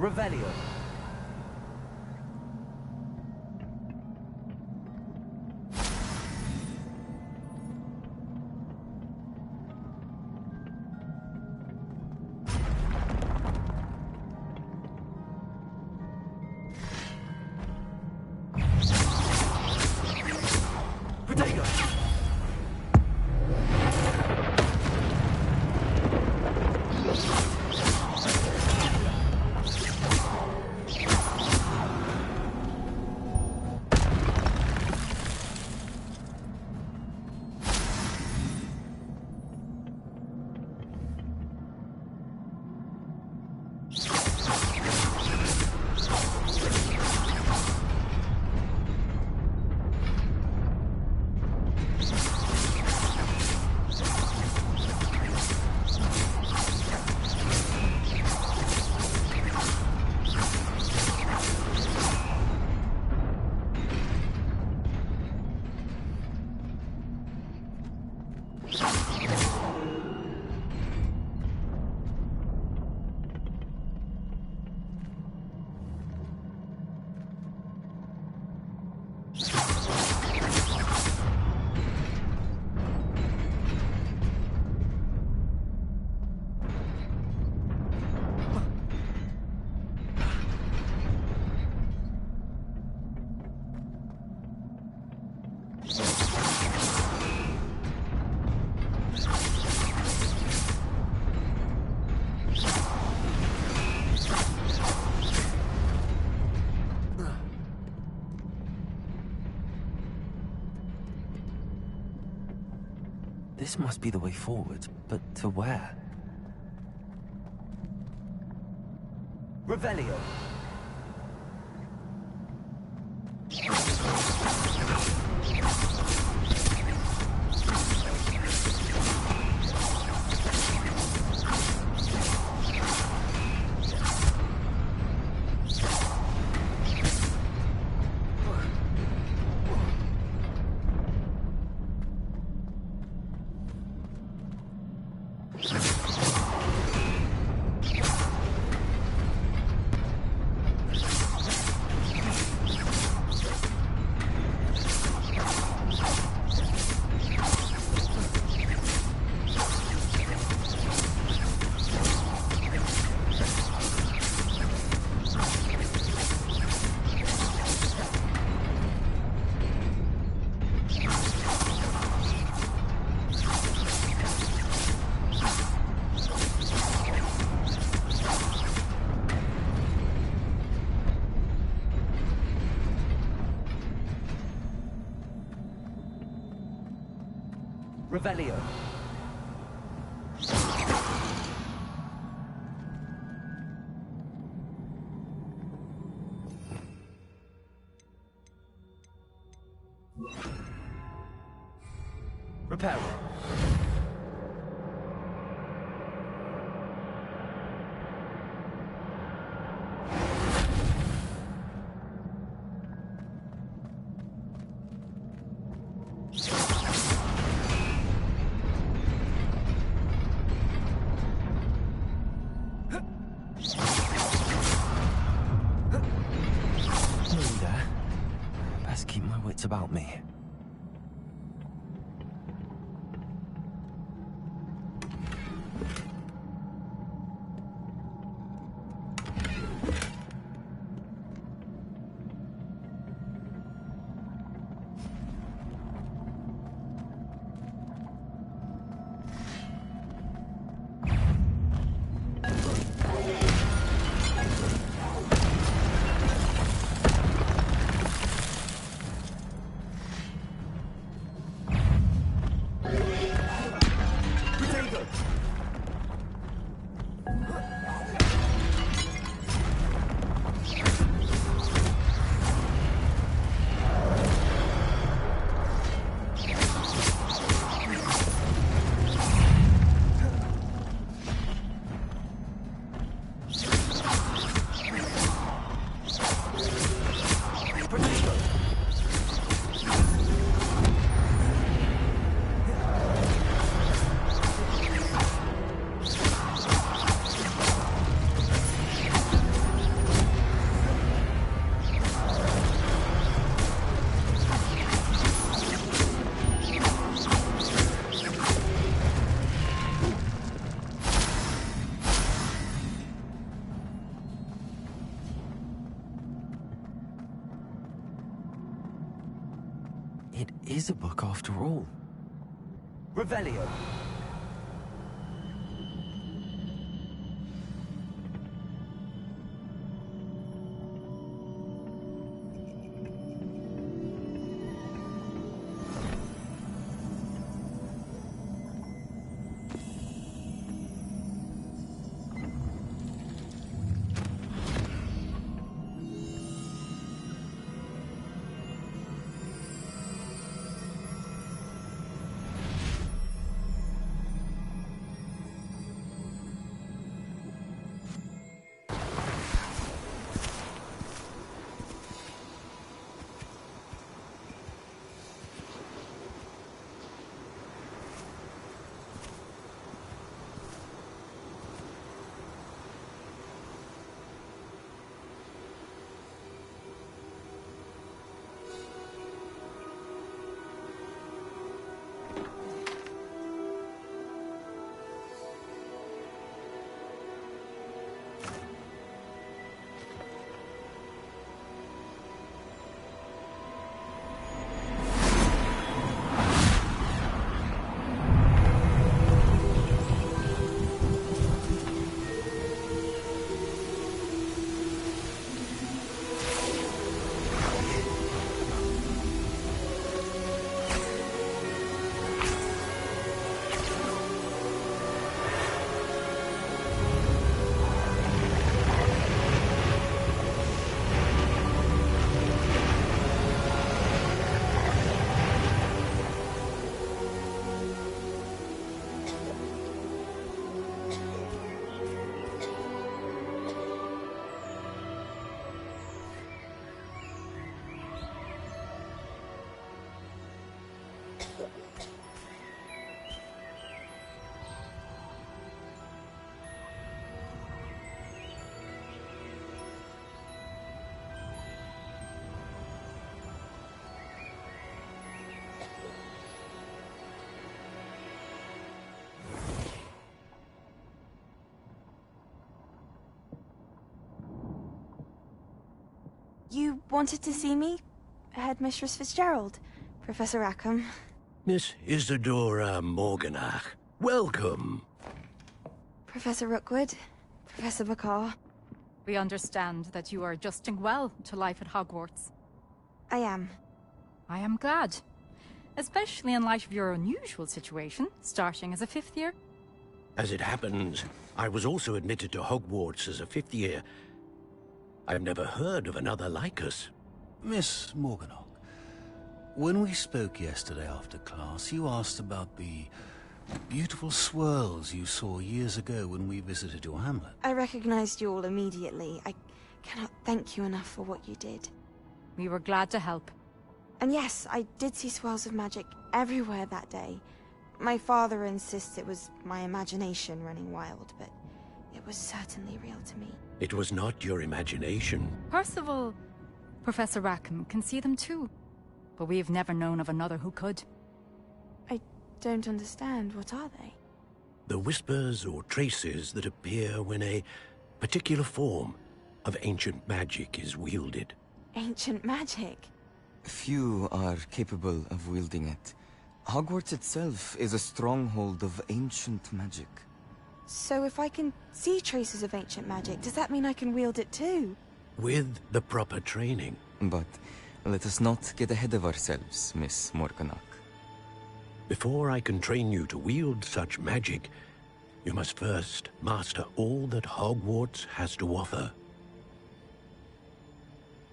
Revelio. This must be the way forward, but to where? Revelio. Revelio. Reparo. Nearly there. Best keep my wits about me. It is a book after all. Revelio. You wanted to see me? Headmistress Fitzgerald, Professor Rackham. Miss Isadora Morganach, welcome. Professor Rookwood, Professor Bakar. We understand that you are adjusting well to life at Hogwarts. I am. I am glad. Especially in light of your unusual situation, starting as a 5th year. As it happens, I was also admitted to Hogwarts as a 5th year. I've never heard of another like us. Miss Morganach, when we spoke yesterday after class, you asked about the beautiful swirls you saw years ago when we visited your hamlet. I recognized you all immediately. I cannot thank you enough for what you did. We were glad to help. And yes, I did see swirls of magic everywhere that day. My father insists it was my imagination running wild, but it was certainly real to me. It was not your imagination. Percival, Professor Rackham can see them too. But we've never known of another who could. I don't understand. What are they? The whispers or traces that appear when a particular form of ancient magic is wielded. Ancient magic? Few are capable of wielding it. Hogwarts itself is a stronghold of ancient magic. So if I can see traces of ancient magic, does that mean I can wield it too? With the proper training. But let us not get ahead of ourselves, Miss Morganach. Before I can train you to wield such magic, you must first master all that Hogwarts has to offer.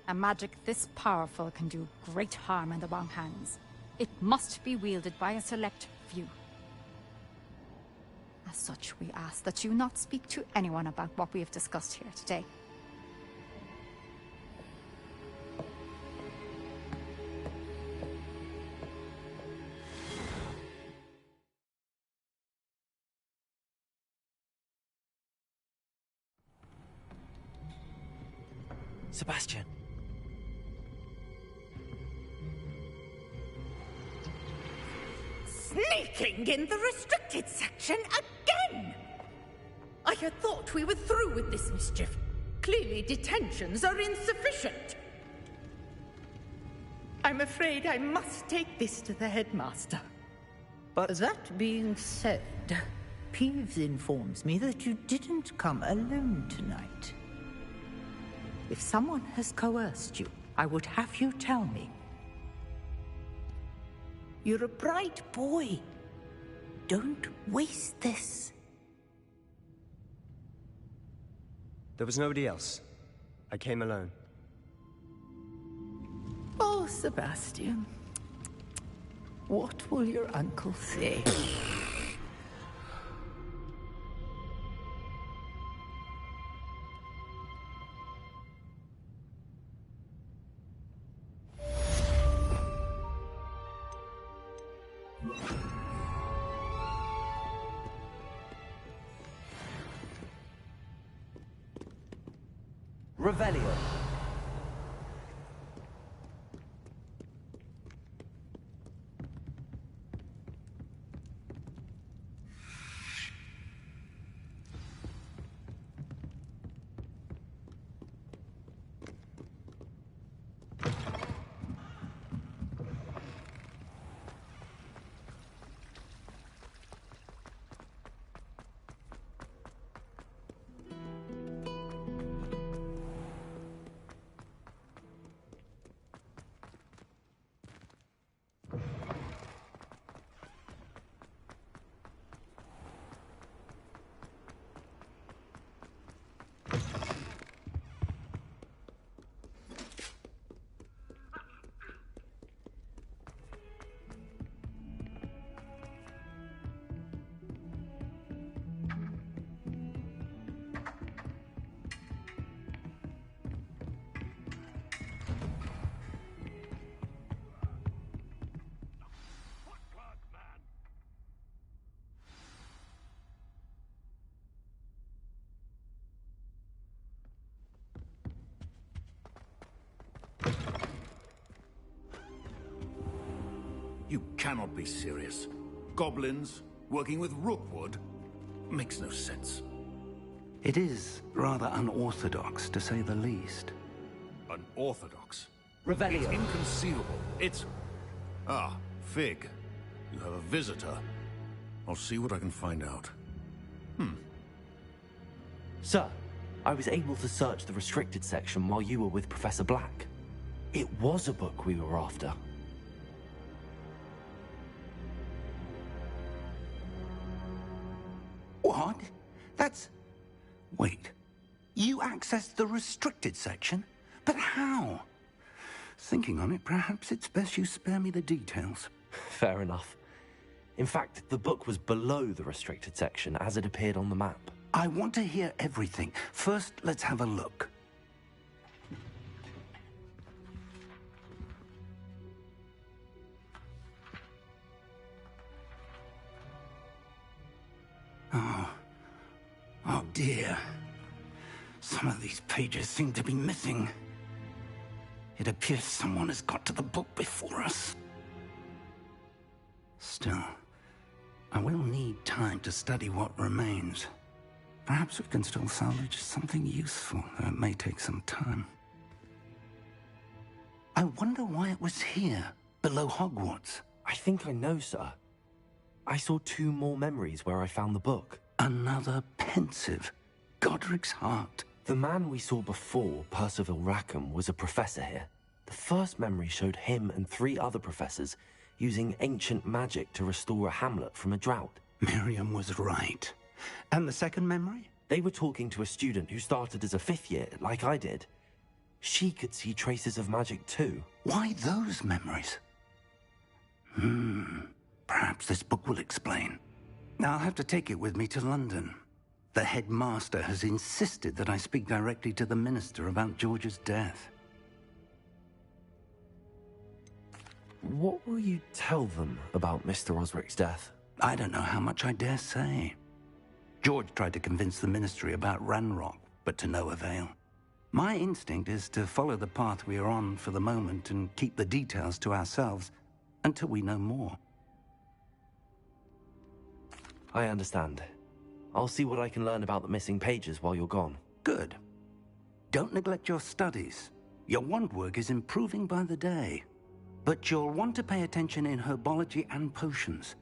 A magic this powerful can do great harm in the wrong hands. It must be wielded by a select few. As such, we ask that you not speak to anyone about what we have discussed here today. Sebastian. Sneaking in the restricted section again! I had thought we were through with this mischief. Clearly detentions are insufficient. I'm afraid I must take this to the headmaster. But that being said, Peeves informs me that you didn't come alone tonight. If someone has coerced you, I would have you tell me. You're a bright boy. Don't waste this. There was nobody else. I came alone. Oh, Sebastian. What will your uncle say? Revelio. You cannot be serious. Goblins working with Rookwood makes no sense. It is rather unorthodox, to say the least. Unorthodox. Revelio. It's inconceivable. It's... Ah, Fig. You have a visitor. I'll see what I can find out. Sir, I was able to search the restricted section while you were with Professor Black. It was a book we were after. What? That's... Wait. You accessed the restricted section? But how? Thinking on it, perhaps it's best you spare me the details. Fair enough. In fact, the book was below the restricted section as it appeared on the map. I want to hear everything. First, let's have a look. Oh dear. Some of these pages seem to be missing. It appears someone has got to the book before us. Still, I will need time to study what remains. Perhaps we can still salvage something useful, though it may take some time. I wonder why it was here, below Hogwarts. I think I know, sir. I saw 2 more memories where I found the book. Another pensive. Godric's heart. The man we saw before, Percival Rackham, was a professor here. The first memory showed him and 3 other professors using ancient magic to restore a hamlet from a drought. Miriam was right. And the second memory? They were talking to a student who started as a 5th year, like I did. She could see traces of magic too. Why those memories? Perhaps this book will explain. I'll have to take it with me to London. The headmaster has insisted that I speak directly to the minister about George's death. What will you tell them about Mr. Osric's death? I don't know how much I dare say. George tried to convince the ministry about Ranrock, but to no avail. My instinct is to follow the path we are on for the moment and keep the details to ourselves until we know more. I understand. I'll see what I can learn about the missing pages while you're gone. Good. Don't neglect your studies. Your wand work is improving by the day. But you'll want to pay attention in herbology and potions.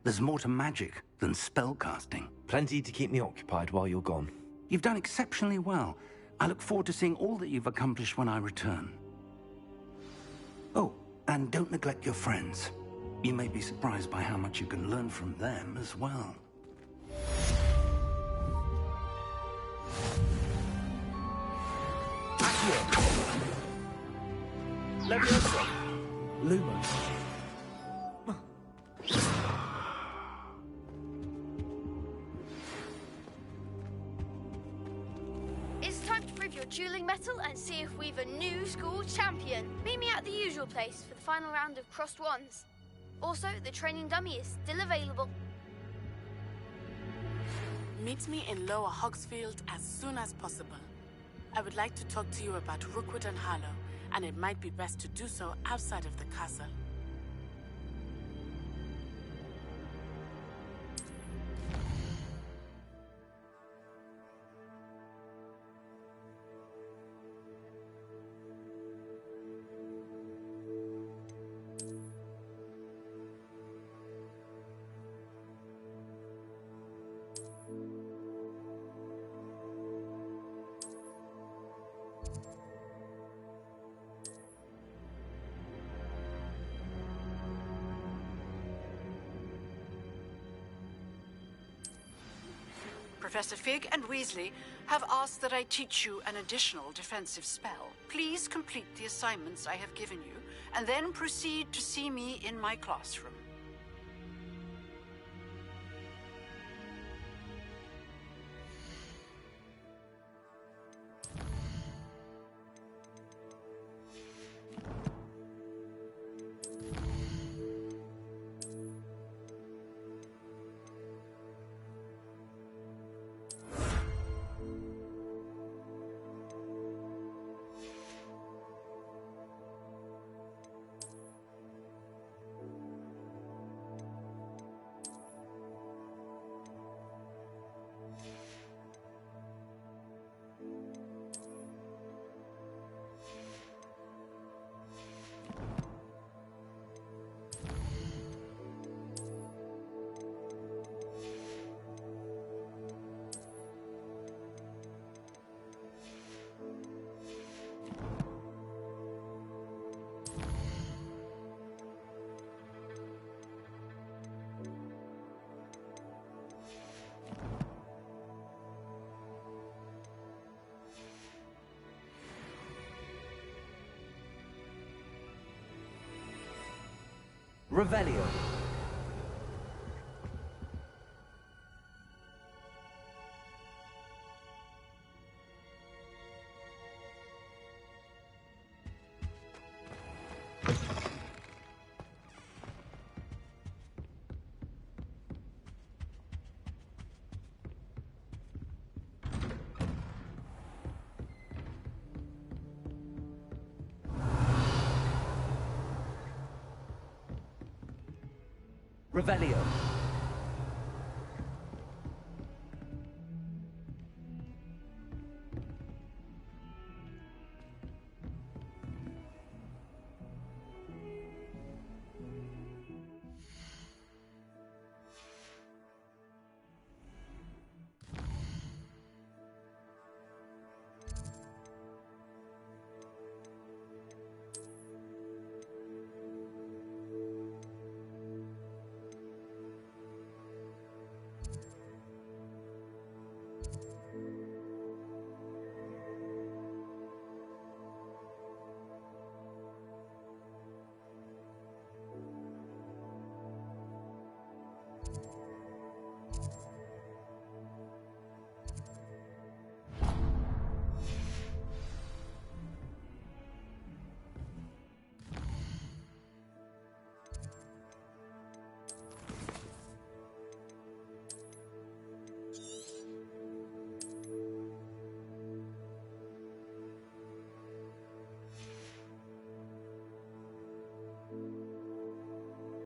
There's more to magic than spellcasting. Plenty to keep me occupied while you're gone. You've done exceptionally well. I look forward to seeing all that you've accomplished when I return. Oh, and don't neglect your friends. You may be surprised by how much you can learn from them as well. Leviosa. Lumos. It's time to prove your dueling mettle and see if we've a new school champion. Meet me at the usual place for the final round of crossed wands. Also, the training dummy is still available. Meet me in Lower Hogsfield as soon as possible. I would like to talk to you about Rookwood and Harlow, and it might be best to do so outside of the castle. Professor Fig and Weasley have asked that I teach you an additional defensive spell. Please complete the assignments I have given you, and then proceed to see me in my classroom. Revelio. Revelio.